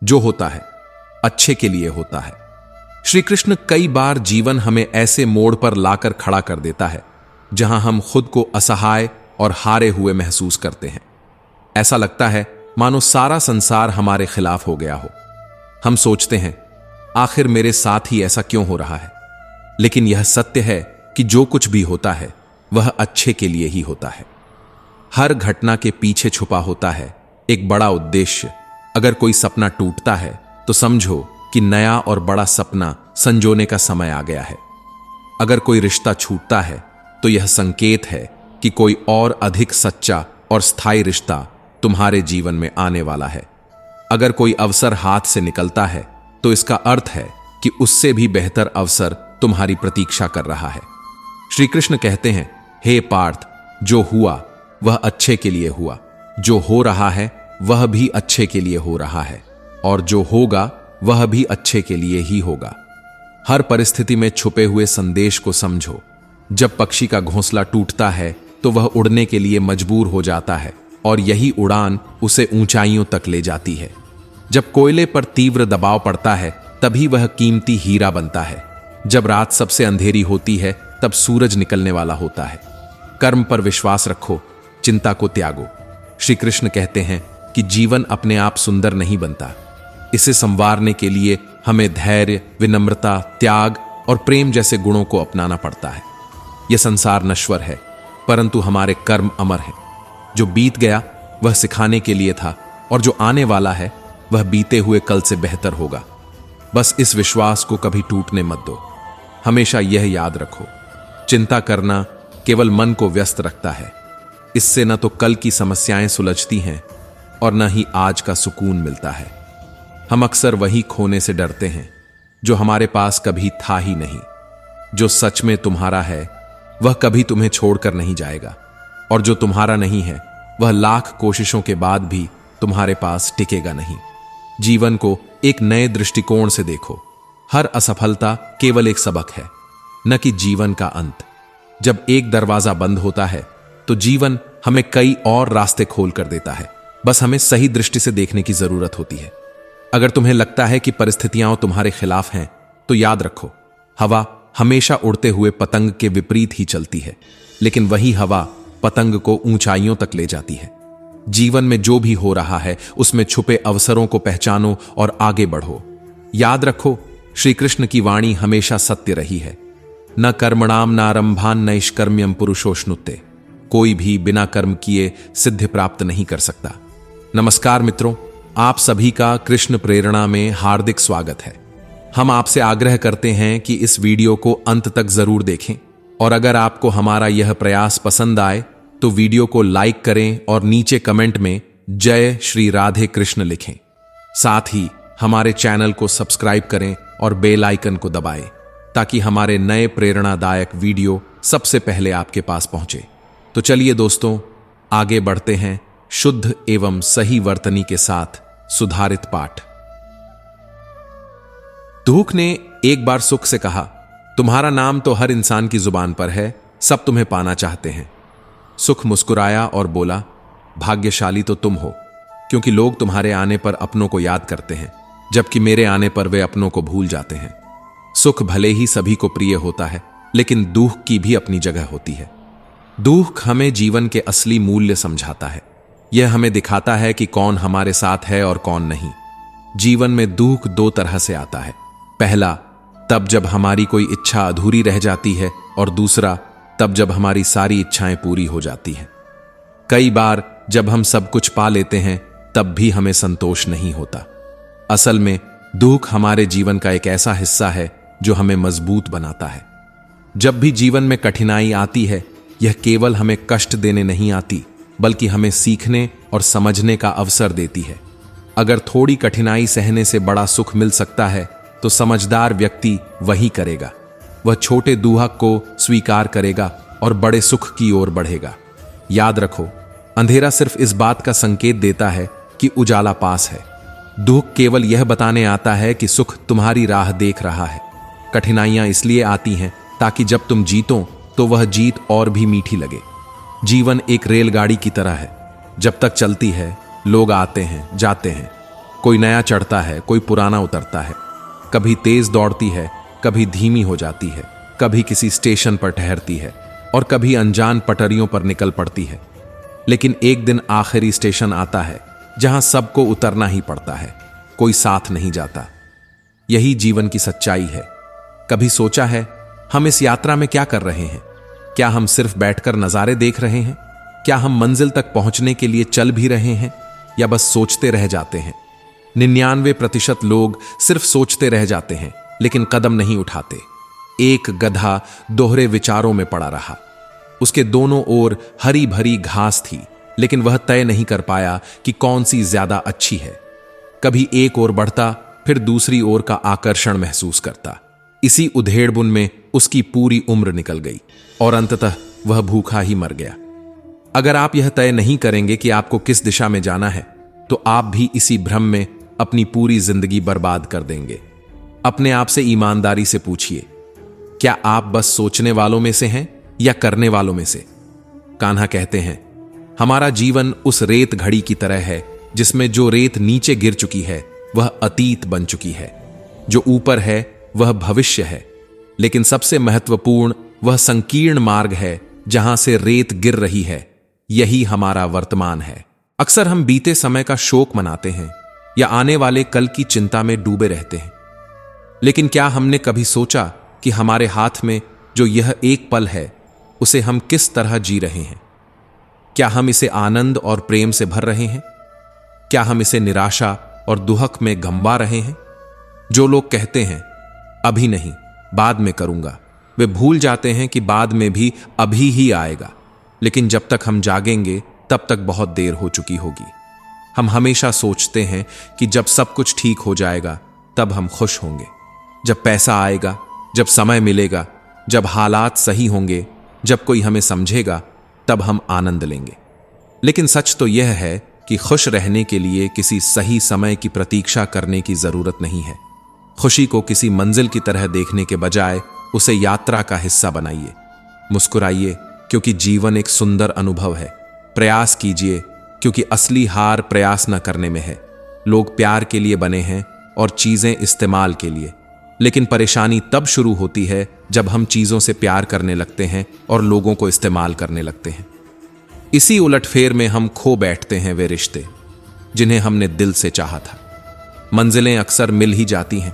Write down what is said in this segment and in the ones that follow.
जो होता है अच्छे के लिए होता है। श्री कृष्ण कई बार जीवन हमें ऐसे मोड़ पर लाकर खड़ा कर देता है जहां हम खुद को असहाय और हारे हुए महसूस करते हैं। ऐसा लगता है मानो सारा संसार हमारे खिलाफ हो गया हो। हम सोचते हैं आखिर मेरे साथ ही ऐसा क्यों हो रहा है। लेकिन यह सत्य है कि जो कुछ भी होता है वह अच्छे के लिए ही होता है। हर घटना के पीछे छुपा होता है एक बड़ा उद्देश्य। अगर कोई सपना टूटता है तो समझो कि नया और बड़ा सपना संजोने का समय आ गया है। अगर कोई रिश्ता छूटता है तो यह संकेत है कि कोई और अधिक सच्चा और स्थायी रिश्ता तुम्हारे जीवन में आने वाला है। अगर कोई अवसर हाथ से निकलता है तो इसका अर्थ है कि उससे भी बेहतर अवसर तुम्हारी प्रतीक्षा कर रहा है। श्री कृष्ण कहते हैं, हे पार्थ, जो हुआ वह अच्छे के लिए हुआ, जो हो रहा है वह भी अच्छे के लिए हो रहा है, और जो होगा वह भी अच्छे के लिए ही होगा। हर परिस्थिति में छुपे हुए संदेश को समझो। जब पक्षी का घोंसला टूटता है तो वह उड़ने के लिए मजबूर हो जाता है, और यही उड़ान उसे ऊंचाइयों तक ले जाती है। जब कोयले पर तीव्र दबाव पड़ता है तभी वह कीमती हीरा बनता है। जब रात सबसे अंधेरी होती है तब सूरज निकलने वाला होता है। कर्म पर विश्वास रखो, चिंता को त्यागो। श्री कृष्ण कहते हैं कि जीवन अपने आप सुंदर नहीं बनता। इसे संवारने के लिए हमें धैर्य, विनम्रता, त्याग और प्रेम जैसे गुणों को अपनाना पड़ता है। यह संसार नश्वर है, परंतु हमारे कर्म अमर हैं। जो बीत गया वह सिखाने के लिए था, और जो आने वाला है वह बीते हुए कल से बेहतर होगा। बस इस विश्वास को कभी टूटने मत दो। हमेशा यह याद रखो, चिंता करना केवल मन को व्यस्त रखता है। इससे न तो कल की समस्याएं सुलझती हैं और न ही आज का सुकून मिलता है। हम अक्सर वही खोने से डरते हैं जो हमारे पास कभी था ही नहीं। जो सच में तुम्हारा है वह कभी तुम्हें छोड़कर नहीं जाएगा, और जो तुम्हारा नहीं है वह लाख कोशिशों के बाद भी तुम्हारे पास टिकेगा नहीं। जीवन को एक नए दृष्टिकोण से देखो। हर असफलता केवल एक सबक है, न कि जीवन का अंत। जब एक दरवाजा बंद होता है तो जीवन हमें कई और रास्ते खोल कर देता है। बस हमें सही दृष्टि से देखने की जरूरत होती है। अगर तुम्हें लगता है कि परिस्थितियां तुम्हारे खिलाफ हैं तो याद रखो, हवा हमेशा उड़ते हुए पतंग के विपरीत ही चलती है, लेकिन वही हवा पतंग को ऊंचाइयों तक ले जाती है। जीवन में जो भी हो रहा है उसमें छुपे अवसरों को पहचानो और आगे बढ़ो। याद रखो, श्री कृष्ण की वाणी हमेशा सत्य रही है। न कर्मणाम नारंभान नैष्कर्म्यम पुरुषोष्णुते। कोई भी बिना कर्म किए सिद्धि प्राप्त नहीं कर सकता। नमस्कार मित्रों, आप सभी का कृष्ण प्रेरणा में हार्दिक स्वागत है। हम आपसे आग्रह करते हैं कि इस वीडियो को अंत तक जरूर देखें, और अगर आपको हमारा यह प्रयास पसंद आए तो वीडियो को लाइक करें और नीचे कमेंट में जय श्री राधे कृष्ण लिखें। साथ ही हमारे चैनल को सब्सक्राइब करें और बेल आइकन को दबाएं, ताकि हमारे नए प्रेरणादायक वीडियो सबसे पहले आपके पास पहुंचे। तो चलिए दोस्तों, आगे बढ़ते हैं शुद्ध एवं सही वर्तनी के साथ सुधारित पाठ। धूक ने एक बार सुख से कहा, तुम्हारा नाम तो हर इंसान की जुबान पर है, सब तुम्हें पाना चाहते हैं। सुख मुस्कुराया और बोला, भाग्यशाली तो तुम हो, क्योंकि लोग तुम्हारे आने पर अपनों को याद करते हैं, जबकि मेरे आने पर वे अपनों को भूल जाते हैं। सुख भले ही सभी को प्रिय होता है, लेकिन दुख की भी अपनी जगह होती है। दुख हमें जीवन के असली मूल्य समझाता है। यह हमें दिखाता है कि कौन हमारे साथ है और कौन नहीं। जीवन में दुख दो तरह से आता है। पहला, तब जब हमारी कोई इच्छा अधूरी रह जाती है, और दूसरा, तब जब हमारी सारी इच्छाएं पूरी हो जाती हैं। कई बार जब हम सब कुछ पा लेते हैं तब भी हमें संतोष नहीं होता। असल में दुख हमारे जीवन का एक ऐसा हिस्सा है जो हमें मजबूत बनाता है। जब भी जीवन में कठिनाई आती है, यह केवल हमें कष्ट देने नहीं आती, बल्कि हमें सीखने और समझने का अवसर देती है। अगर थोड़ी कठिनाई सहने से बड़ा सुख मिल सकता है तो समझदार व्यक्ति वही करेगा। वह छोटे दुख को स्वीकार करेगा और बड़े सुख की ओर बढ़ेगा। याद रखो, अंधेरा सिर्फ इस बात का संकेत देता है कि उजाला पास है। दुख केवल यह बताने आता है कि सुख तुम्हारी राह देख रहा है। कठिनाइयां इसलिए आती हैं ताकि जब तुम जीतो तो वह जीत और भी मीठी लगे। जीवन एक रेलगाड़ी की तरह है, जब तक चलती है लोग आते हैं जाते हैं, कोई नया चढ़ता है, कोई पुराना उतरता है। कभी तेज दौड़ती है, कभी धीमी हो जाती है, कभी किसी स्टेशन पर ठहरती है और कभी अनजान पटरियों पर निकल पड़ती है। लेकिन एक दिन आखिरी स्टेशन आता है जहां सबको उतरना ही पड़ता है, कोई साथ नहीं जाता। यही जीवन की सच्चाई है। कभी सोचा है हम इस यात्रा में क्या कर रहे हैं? क्या हम सिर्फ बैठकर नजारे देख रहे हैं? क्या हम मंजिल तक पहुंचने के लिए चल भी रहे हैं या बस सोचते रह जाते हैं? 99% लोग सिर्फ सोचते रह जाते हैं लेकिन कदम नहीं उठाते। एक गधा दोहरे विचारों में पड़ा रहा। उसके दोनों ओर हरी भरी घास थी, लेकिन वह तय नहीं कर पाया कि कौन सी ज्यादा अच्छी है। कभी एक ओर बढ़ता, फिर दूसरी ओर का आकर्षण महसूस करता। इसी उधेड़बुन में उसकी पूरी उम्र निकल गई और अंततः वह भूखा ही मर गया। अगर आप यह तय नहीं करेंगे कि आपको किस दिशा में जाना है, तो आप भी इसी भ्रम में अपनी पूरी जिंदगी बर्बाद कर देंगे। अपने आप से ईमानदारी से पूछिए, क्या आप बस सोचने वालों में से हैं या करने वालों में से? कान्हा कहते हैं, हमारा जीवन उस रेत घड़ी की तरह है जिसमें जो रेत नीचे गिर चुकी है वह अतीत बन चुकी है, जो ऊपर है वह भविष्य है, लेकिन सबसे महत्वपूर्ण वह संकीर्ण मार्ग है जहां से रेत गिर रही है। यही हमारा वर्तमान है। अक्सर हम बीते समय का शोक मनाते हैं या आने वाले कल की चिंता में डूबे रहते हैं, लेकिन क्या हमने कभी सोचा कि हमारे हाथ में जो यह एक पल है उसे हम किस तरह जी रहे हैं? क्या हम इसे आनंद और प्रेम से भर रहे हैं? क्या हम इसे निराशा और दुहक में गंवा रहे हैं? जो लोग कहते हैं अभी नहीं, बाद में करूंगा, वे भूल जाते हैं कि बाद में भी अभी ही आएगा। लेकिन जब तक हम जागेंगे तब तक बहुत देर हो चुकी होगी। हम हमेशा सोचते हैं कि जब सब कुछ ठीक हो जाएगा तब हम खुश होंगे, जब पैसा आएगा, जब समय मिलेगा, जब हालात सही होंगे, जब कोई हमें समझेगा, तब हम आनंद लेंगे। लेकिन सच तो यह है कि खुश रहने के लिए किसी सही समय की प्रतीक्षा करने की जरूरत नहीं है। खुशी को किसी मंजिल की तरह देखने के बजाय उसे यात्रा का हिस्सा बनाइए। मुस्कुराइए क्योंकि जीवन एक सुंदर अनुभव है। प्रयास कीजिए क्योंकि असली हार प्रयास न करने में है। लोग प्यार के लिए बने हैं और चीजें इस्तेमाल के लिए, लेकिन परेशानी तब शुरू होती है जब हम चीजों से प्यार करने लगते हैं और लोगों को इस्तेमाल करने लगते हैं। इसी उलटफेर में हम खो बैठते हैं वे रिश्ते जिन्हें हमने दिल से चाहा था। मंजिलें अक्सर मिल ही जाती हैं,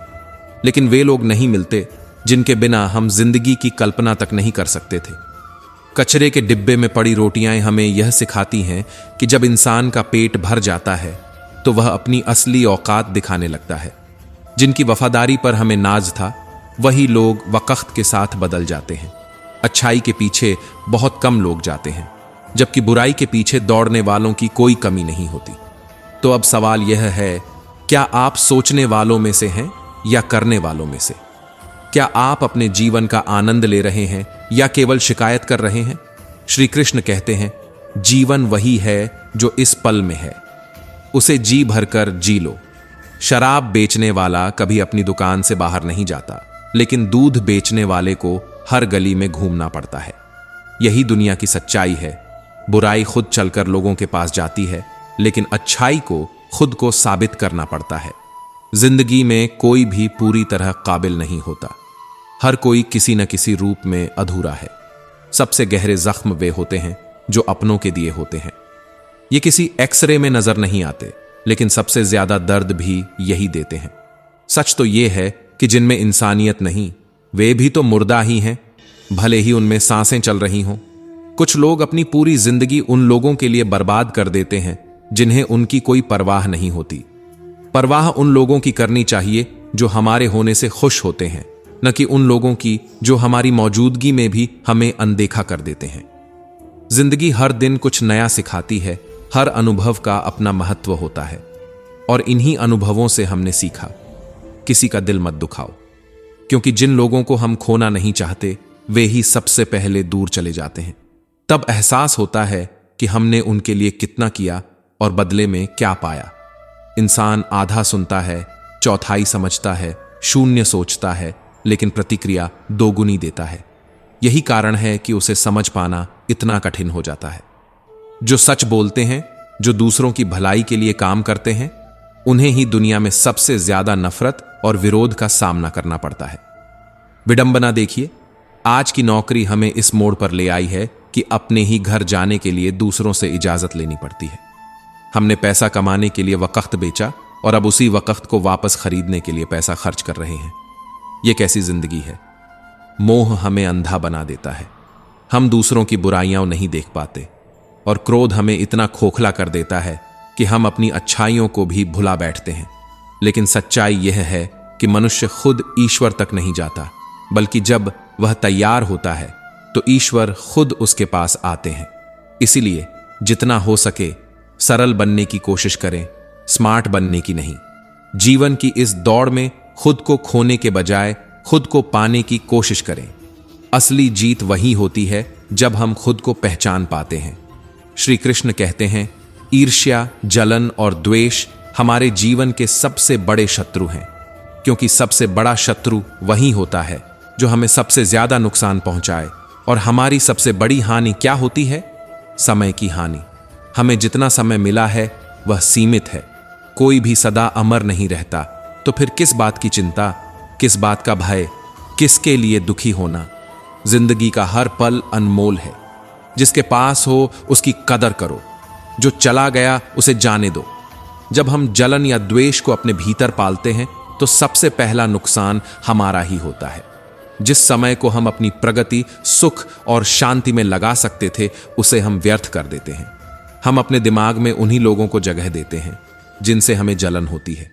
लेकिन वे लोग नहीं मिलते जिनके बिना हम जिंदगी की कल्पना तक नहीं कर सकते थे। कचरे के डिब्बे में पड़ी रोटियां हमें यह सिखाती हैं कि जब इंसान का पेट भर जाता है तो वह अपनी असली औकात दिखाने लगता है। जिनकी वफादारी पर हमें नाज था, वही लोग वक्त के साथ बदल जाते हैं। अच्छाई के पीछे बहुत कम लोग जाते हैं, जबकि बुराई के पीछे दौड़ने वालों की कोई कमी नहीं होती। तो अब सवाल यह है, क्या आप सोचने वालों में से हैं या करने वालों में से? क्या आप अपने जीवन का आनंद ले रहे हैं या केवल शिकायत कर रहे हैं? श्री कृष्ण कहते हैं, जीवन वही है जो इस पल में है, उसे जी भरकर जी लो। शराब बेचने वाला कभी अपनी दुकान से बाहर नहीं जाता, लेकिन दूध बेचने वाले को हर गली में घूमना पड़ता है। यही दुनिया की सच्चाई है। बुराई खुद चलकर लोगों के पास जाती है, लेकिन अच्छाई को खुद को साबित करना पड़ता है। जिंदगी में कोई भी पूरी तरह काबिल नहीं होता। हर कोई किसी न किसी रूप में अधूरा है। सबसे गहरे जख्म वे होते हैं जो अपनों के दिए होते हैं। ये किसी एक्सरे में नजर नहीं आते, लेकिन सबसे ज्यादा दर्द भी यही देते हैं। सच तो ये है कि जिनमें इंसानियत नहीं, वे भी तो मुर्दा ही हैं, भले ही उनमें सांसें चल रही हों। कुछ लोग अपनी पूरी जिंदगी उन लोगों के लिए बर्बाद कर देते हैं जिन्हें उनकी कोई परवाह नहीं होती। परवाह उन लोगों की करनी चाहिए जो हमारे होने से खुश होते हैं, न कि उन लोगों की जो हमारी मौजूदगी में भी हमें अनदेखा कर देते हैं। जिंदगी हर दिन कुछ नया सिखाती है। हर अनुभव का अपना महत्व होता है और इन्हीं अनुभवों से हमने सीखा, किसी का दिल मत दुखाओ, क्योंकि जिन लोगों को हम खोना नहीं चाहते वे ही सबसे पहले दूर चले जाते हैं। तब एहसास होता है कि हमने उनके लिए कितना किया और बदले में क्या पाया। इंसान आधा सुनता है, चौथाई समझता है, शून्य सोचता है, लेकिन प्रतिक्रिया दोगुनी देता है। यही कारण है कि उसे समझ पाना इतना कठिन हो जाता है। जो सच बोलते हैं, जो दूसरों की भलाई के लिए काम करते हैं, उन्हें ही दुनिया में सबसे ज्यादा नफरत और विरोध का सामना करना पड़ता है। विडंबना देखिए, आज की नौकरी हमें इस मोड़ पर ले आई है कि अपने ही घर जाने के लिए दूसरों से इजाजत लेनी पड़ती है। हमने पैसा कमाने के लिए वक्त बेचा और अब उसी वक्त को वापस खरीदने के लिए पैसा खर्च कर रहे हैं। यह कैसी जिंदगी है? मोह हमें अंधा बना देता है। हम दूसरों की बुराइयां नहीं देख पाते और क्रोध हमें इतना खोखला कर देता है कि हम अपनी अच्छाइयों को भी भुला बैठते हैं। लेकिन सच्चाई यह है कि मनुष्य खुद ईश्वर तक नहीं जाता, बल्कि जब वह तैयार होता है तो ईश्वर खुद उसके पास आते हैं। इसीलिए जितना हो सके सरल बनने की कोशिश करें, स्मार्ट बनने की नहीं। जीवन की इस दौड़ में खुद को खोने के बजाय खुद को पाने की कोशिश करें। असली जीत वही होती है जब हम खुद को पहचान पाते हैं। श्री कृष्ण कहते हैं, ईर्ष्या, जलन और द्वेष हमारे जीवन के सबसे बड़े शत्रु हैं, क्योंकि सबसे बड़ा शत्रु वही होता है जो हमें सबसे ज्यादा नुकसान पहुंचाए। और हमारी सबसे बड़ी हानि क्या होती है? समय की हानि। हमें जितना समय मिला है वह सीमित है। कोई भी सदा अमर नहीं रहता, तो फिर किस बात की चिंता, किस बात का भय, किसके लिए दुखी होना? जिंदगी का हर पल अनमोल है। जिसके पास हो उसकी कदर करो, जो चला गया उसे जाने दो। जब हम जलन या द्वेष को अपने भीतर पालते हैं तो सबसे पहला नुकसान हमारा ही होता है। जिस समय को हम अपनी प्रगति, सुख और शांति में लगा सकते थे, उसे हम व्यर्थ कर देते हैं। हम अपने दिमाग में उन्हीं लोगों को जगह देते हैं जिनसे हमें जलन होती है।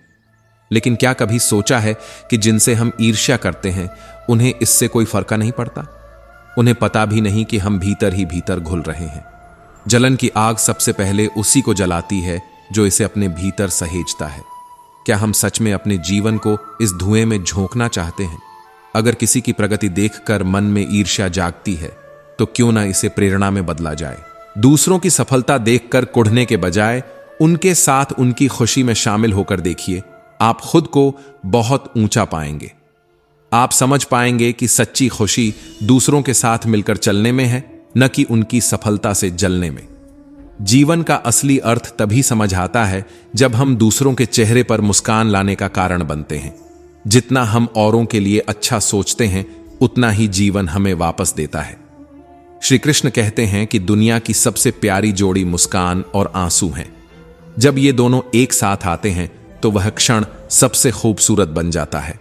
लेकिन क्या कभी सोचा है कि जिनसे हम ईर्ष्या करते हैं उन्हें इससे कोई फर्क नहीं पड़ता? उन्हें पता भी नहीं कि हम भीतर ही भीतर घुल रहे हैं। जलन की आग सबसे पहले उसी को जलाती है जो इसे अपने भीतर सहेजता है। क्या हम सच में अपने जीवन को इस धुएं में झोंकना चाहते हैं? अगर किसी की प्रगति देखकर मन में ईर्ष्या जागती है तो क्यों ना इसे प्रेरणा में बदला जाए। दूसरों की सफलता देखकर कुढ़ने के बजाय उनके साथ उनकी खुशी में शामिल होकर देखिए। आप खुद को बहुत ऊंचा पाएंगे। आप समझ पाएंगे कि सच्ची खुशी दूसरों के साथ मिलकर चलने में है, न कि उनकी सफलता से जलने में। जीवन का असली अर्थ तभी समझ आता है जब हम दूसरों के चेहरे पर मुस्कान लाने का कारण बनते हैं। जितना हम औरों के लिए अच्छा सोचते हैं, उतना ही जीवन हमें वापस देता है। श्री कृष्ण कहते हैं कि दुनिया की सबसे प्यारी जोड़ी मुस्कान और आंसू हैं। जब ये दोनों एक साथ आते हैं तो वह क्षण सबसे खूबसूरत बन जाता है।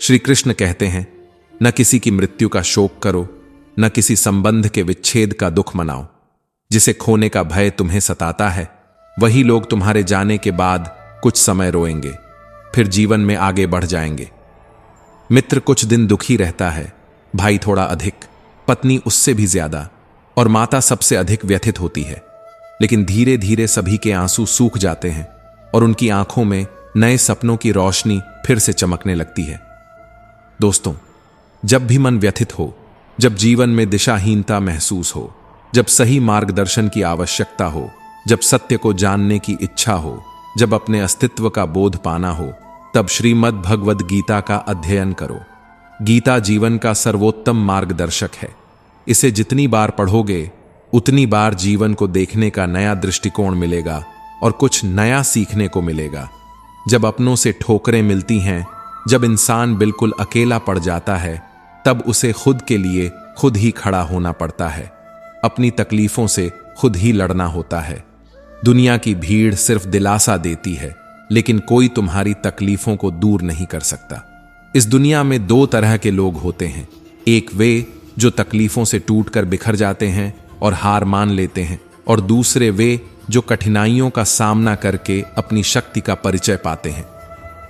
श्री कृष्ण कहते हैं, न किसी की मृत्यु का शोक करो, न किसी संबंध के विच्छेद का दुख मनाओ। जिसे खोने का भय तुम्हें सताता है, वही लोग तुम्हारे जाने के बाद कुछ समय रोएंगे, फिर जीवन में आगे बढ़ जाएंगे। मित्र कुछ दिन दुखी रहता है, भाई थोड़ा अधिक, पत्नी उससे भी ज्यादा, और माता सबसे अधिक व्यथित होती है। लेकिन धीरे धीरे सभी के आंसू सूख जाते हैं और उनकी आंखों में नए सपनों की रोशनी फिर से चमकने लगती है। दोस्तों, जब भी मन व्यथित हो, जब जीवन में दिशाहीनता महसूस हो, जब सही मार्गदर्शन की आवश्यकता हो, जब सत्य को जानने की इच्छा हो, जब अपने अस्तित्व का बोध पाना हो, तब श्रीमद् भगवद गीता का अध्ययन करो। गीता जीवन का सर्वोत्तम मार्गदर्शक है। इसे जितनी बार पढ़ोगे उतनी बार जीवन को देखने का नया दृष्टिकोण मिलेगा और कुछ नया सीखने को मिलेगा। जब अपनों से ठोकरें मिलती हैं, जब इंसान बिल्कुल अकेला पड़ जाता है, तब उसे खुद के लिए खुद ही खड़ा होना पड़ता है। अपनी तकलीफों से खुद ही लड़ना होता है। दुनिया की भीड़ सिर्फ दिलासा देती है, लेकिन कोई तुम्हारी तकलीफों को दूर नहीं कर सकता। इस दुनिया में दो तरह के लोग होते हैं। एक वे जो तकलीफों से टूटकर बिखर जाते हैं और हार मान लेते हैं, और दूसरे वे जो कठिनाइयों का सामना करके अपनी शक्ति का परिचय पाते हैं।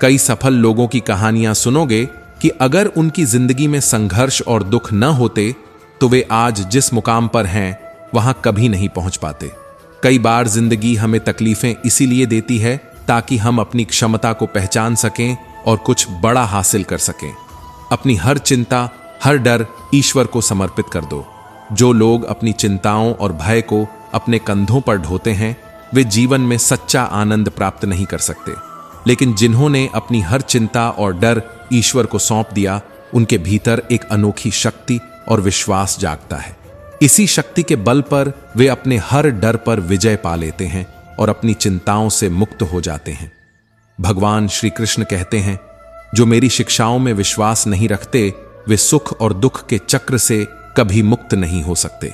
कई सफल लोगों की कहानियां सुनोगे कि अगर उनकी जिंदगी में संघर्ष और दुख न होते तो वे आज जिस मुकाम पर हैं वहां कभी नहीं पहुंच पाते। कई बार जिंदगी हमें तकलीफें इसीलिए देती है ताकि हम अपनी क्षमता को पहचान सकें और कुछ बड़ा हासिल कर सकें। अपनी हर चिंता, हर डर ईश्वर को समर्पित कर दो। जो लोग अपनी चिंताओं और भय को अपने कंधों पर ढोते हैं, वे जीवन में सच्चा आनंद प्राप्त नहीं कर सकते। लेकिन जिन्होंने अपनी हर चिंता और डर ईश्वर को सौंप दिया, उनके भीतर एक अनोखी शक्ति और विश्वास जागता है। इसी शक्ति के बल पर वे अपने हर डर पर विजय पा लेते हैं और अपनी चिंताओं से मुक्त हो जाते हैं। भगवान श्री कृष्ण कहते हैं, जो मेरी शिक्षाओं में विश्वास नहीं रखते वे सुख और दुख के चक्र से कभी मुक्त नहीं हो सकते।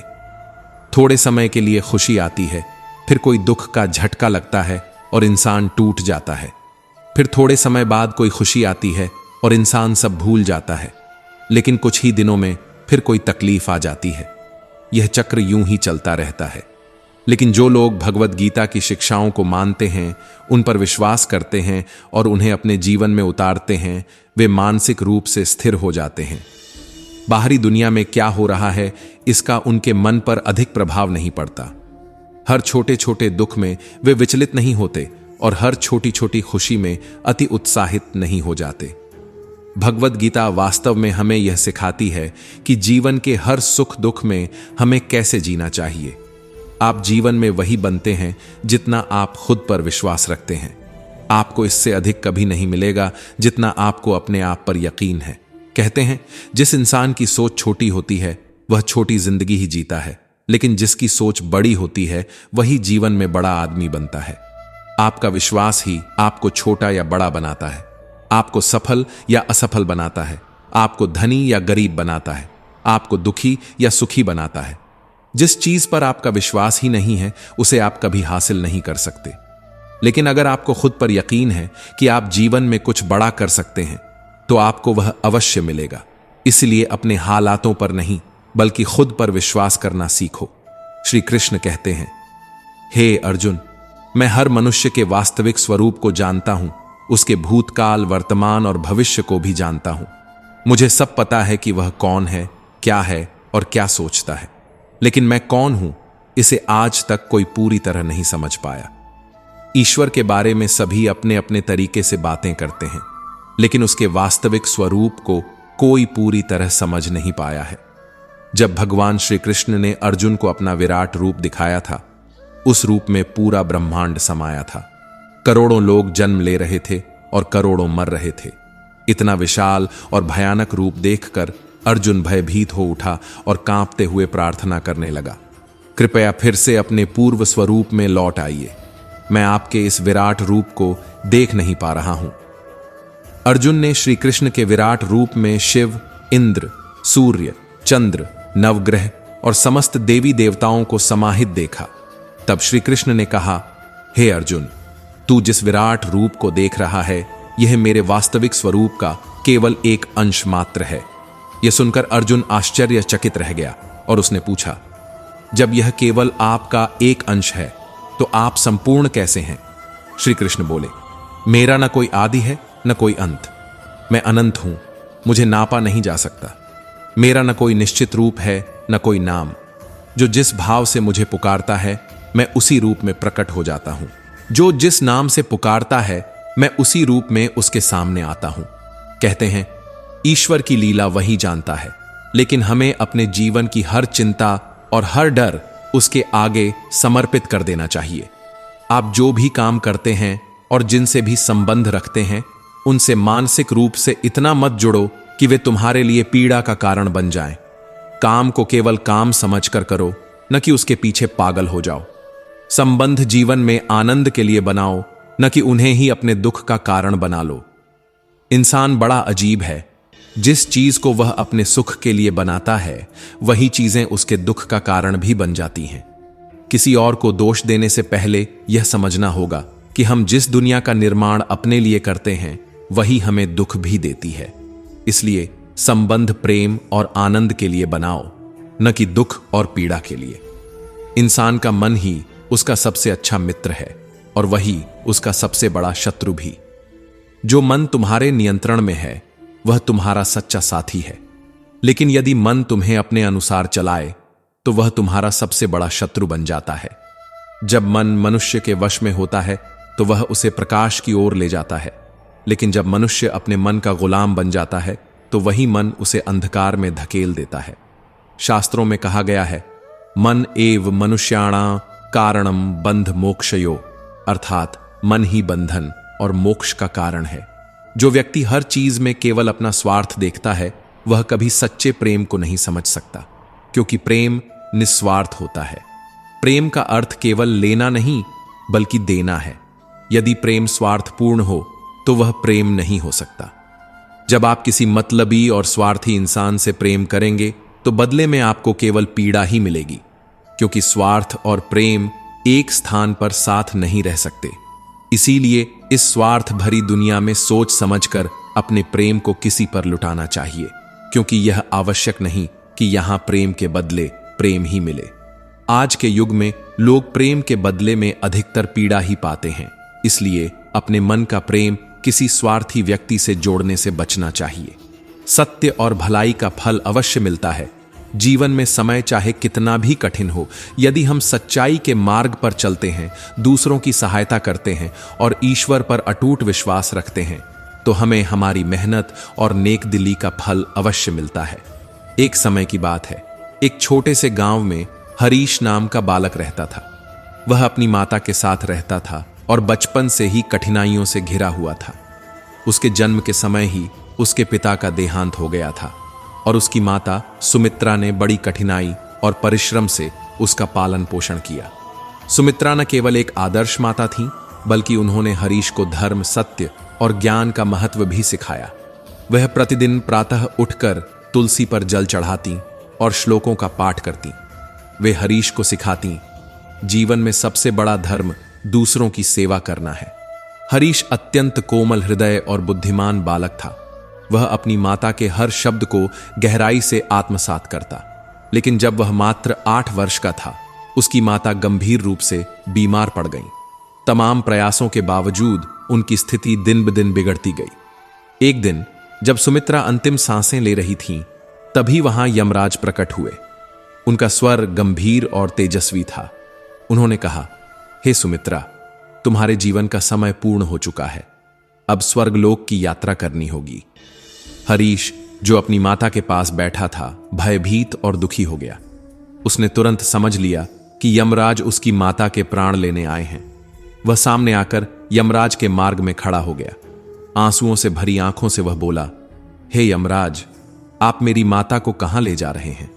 थोड़े समय के लिए खुशी आती है, फिर कोई दुख का झटका लगता है और इंसान टूट जाता है। फिर थोड़े समय बाद कोई खुशी आती है और इंसान सब भूल जाता है, लेकिन कुछ ही दिनों में फिर कोई तकलीफ आ जाती है। यह चक्र यूं ही चलता रहता है। लेकिन जो लोग भगवत गीता की शिक्षाओं को मानते हैं, उन पर विश्वास करते हैं और उन्हें अपने जीवन में उतारते हैं, वे मानसिक रूप से स्थिर हो जाते हैं। बाहरी दुनिया में क्या हो रहा है इसका उनके मन पर अधिक प्रभाव नहीं पड़ता। हर छोटे छोटे दुख में वे विचलित नहीं होते और हर छोटी छोटी खुशी में अति उत्साहित नहीं हो जाते। भगवत गीता वास्तव में हमें यह सिखाती है कि जीवन के हर सुख दुख में हमें कैसे जीना चाहिए। आप जीवन में वही बनते हैं जितना आप खुद पर विश्वास रखते हैं। आपको इससे अधिक कभी नहीं मिलेगा जितना आपको अपने आप पर यकीन है। कहते हैं, जिस इंसान की सोच छोटी होती है वह छोटी जिंदगी ही जीता है, लेकिन जिसकी सोच बड़ी होती है वही जीवन में बड़ा आदमी बनता है। आपका विश्वास ही आपको छोटा या बड़ा बनाता है, आपको सफल या असफल बनाता है, आपको धनी या गरीब बनाता है, आपको दुखी या सुखी बनाता है। जिस चीज पर आपका विश्वास ही नहीं है उसे आप कभी हासिल नहीं कर सकते। लेकिन अगर आपको खुद पर यकीन है कि आप जीवन में कुछ बड़ा कर सकते हैं तो आपको वह अवश्य मिलेगा। इसलिए अपने हालातों पर नहीं बल्कि खुद पर विश्वास करना सीखो। श्री कृष्ण कहते हैं, हे अर्जुन, मैं हर मनुष्य के वास्तविक स्वरूप को जानता हूं, उसके भूतकाल, वर्तमान और भविष्य को भी जानता हूं। मुझे सब पता है कि वह कौन है, क्या है और क्या सोचता है, लेकिन मैं कौन हूं इसे आज तक कोई पूरी तरह नहीं समझ पाया। ईश्वर के बारे में सभी अपने अपने तरीके से बातें करते हैं, लेकिन उसके वास्तविक स्वरूप को कोई पूरी तरह समझ नहीं पाया है। जब भगवान श्री कृष्ण ने अर्जुन को अपना विराट रूप दिखाया था, उस रूप में पूरा ब्रह्मांड समाया था। करोड़ों लोग जन्म ले रहे थे और करोड़ों मर रहे थे। इतना विशाल और भयानक रूप देखकर अर्जुन भयभीत हो उठा और कांपते हुए प्रार्थना करने लगा, कृपया फिर से अपने पूर्व स्वरूप में लौट आइए। मैं आपके इस विराट रूप को देख नहीं पा रहा हूं। अर्जुन ने श्री कृष्ण के विराट रूप में शिव, इंद्र, सूर्य, चंद्र, नवग्रह और समस्त देवी देवताओं को समाहित देखा। तब श्री कृष्ण ने कहा, हे अर्जुन, तू जिस विराट रूप को देख रहा है यह मेरे वास्तविक स्वरूप का केवल एक अंश मात्र है। यह सुनकर अर्जुन आश्चर्यचकित रह गया और उसने पूछा, जब यह केवल आपका एक अंश है तो आप संपूर्ण कैसे हैं? श्री कृष्ण बोले, मेरा न कोई आदि है न कोई अंत। मैं अनंत हूं, मुझे नापा नहीं जा सकता। मेरा न कोई निश्चित रूप है न कोई नाम। जो जिस भाव से मुझे पुकारता है मैं उसी रूप में प्रकट हो जाता हूं। जो जिस नाम से पुकारता है मैं उसी रूप में उसके सामने आता हूं। कहते हैं, ईश्वर की लीला वही जानता है, लेकिन हमें अपने जीवन की हर चिंता और हर डर उसके आगे समर्पित कर देना चाहिए। आप जो भी काम करते हैं और जिनसे भी संबंध रखते हैं उनसे मानसिक रूप से इतना मत जुड़ो कि वे तुम्हारे लिए पीड़ा का कारण बन जाएं। काम को केवल काम समझकर करो, न कि उसके पीछे पागल हो जाओ। संबंध जीवन में आनंद के लिए बनाओ, न कि उन्हें ही अपने दुख का कारण बना लो। इंसान बड़ा अजीब है, जिस चीज को वह अपने सुख के लिए बनाता है वही चीजें उसके दुख का कारण भी बन जाती हैं। किसी और को दोष देने से पहले यह समझना होगा कि हम जिस दुनिया का निर्माण अपने लिए करते हैं वही हमें दुख भी देती है। इसलिए संबंध प्रेम और आनंद के लिए बनाओ, न कि दुख और पीड़ा के लिए। इंसान का मन ही उसका सबसे अच्छा मित्र है और वही उसका सबसे बड़ा शत्रु भी। जो मन तुम्हारे नियंत्रण में है वह तुम्हारा सच्चा साथी है, लेकिन यदि मन तुम्हें अपने अनुसार चलाए तो वह तुम्हारा सबसे बड़ा शत्रु बन जाता है। जब मन मनुष्य के वश में होता है तो वह उसे प्रकाश की ओर ले जाता है, लेकिन जब मनुष्य अपने मन का गुलाम बन जाता है तो वही मन उसे अंधकार में धकेल देता है। शास्त्रों में कहा गया है, मन एव मनुष्याणा कारणम बंध मोक्षयो, अर्थात मन ही बंधन और मोक्ष का कारण है। जो व्यक्ति हर चीज में केवल अपना स्वार्थ देखता है वह कभी सच्चे प्रेम को नहीं समझ सकता, क्योंकि प्रेम निस्वार्थ होता है। प्रेम का अर्थ केवल लेना नहीं बल्कि देना है। यदि प्रेम स्वार्थपूर्ण हो तो वह प्रेम नहीं हो सकता। जब आप किसी मतलबी और स्वार्थी इंसान से प्रेम करेंगे तो बदले में आपको केवल पीड़ा ही मिलेगी, क्योंकि स्वार्थ और प्रेम एक स्थान पर साथ नहीं रह सकते। इसीलिए इस स्वार्थ भरी दुनिया में सोच समझकर अपने प्रेम को किसी पर लुटाना चाहिए, क्योंकि यह आवश्यक नहीं कि यहां प्रेम के बदले प्रेम ही मिले। आज के युग में लोग प्रेम के बदले में अधिकतर पीड़ा ही पाते हैं। इसलिए अपने मन का प्रेम किसी स्वार्थी व्यक्ति से जोड़ने से बचना चाहिए। सत्य और भलाई का फल अवश्य मिलता है। जीवन में समय चाहे कितना भी कठिन हो, यदि हम सच्चाई के मार्ग पर चलते हैं, दूसरों की सहायता करते हैं और ईश्वर पर अटूट विश्वास रखते हैं, तो हमें हमारी मेहनत और नेकदिली का फल अवश्य मिलता है। एक समय की बात है, एक छोटे से गांव में हरीश नाम का बालक रहता था। वह अपनी माता के साथ रहता था और बचपन से ही कठिनाइयों से घिरा हुआ था। उसके जन्म के समय ही उसके पिता का देहांत हो गया था और उसकी माता सुमित्रा ने बड़ी कठिनाई और परिश्रम से उसका पालन पोषण किया। सुमित्रा न केवल एक आदर्श माता थी, बल्कि उन्होंने हरीश को धर्म, सत्य और ज्ञान का महत्व भी सिखाया। वह प्रतिदिन प्रातः उठकर तुलसी पर जल चढ़ाती और श्लोकों का पाठ करती। वे हरीश को सिखाती, जीवन में सबसे बड़ा धर्म दूसरों की सेवा करना है। हरीश अत्यंत कोमल हृदय और बुद्धिमान बालक था। वह अपनी माता के हर शब्द को गहराई से आत्मसात करता। लेकिन जब वह मात्र 8 वर्ष का था, उसकी माता गंभीर रूप से बीमार पड़ गई। तमाम प्रयासों के बावजूद उनकी स्थिति दिन ब दिन बिगड़ती गई। एक दिन जब सुमित्रा अंतिम सांसें ले रही थीं, तभी वहां यमराज प्रकट हुए। उनका स्वर गंभीर और तेजस्वी था। उन्होंने कहा, हे सुमित्रा, तुम्हारे जीवन का समय पूर्ण हो चुका है। अब स्वर्गलोक की यात्रा करनी होगी। हरीश, जो अपनी माता के पास बैठा था, भयभीत और दुखी हो गया। उसने तुरंत समझ लिया कि यमराज उसकी माता के प्राण लेने आए हैं। वह सामने आकर यमराज के मार्ग में खड़ा हो गया। आंसुओं से भरी आंखों से वह बोला, हे यमराज, आप मेरी माता को कहां ले जा रहे हैं?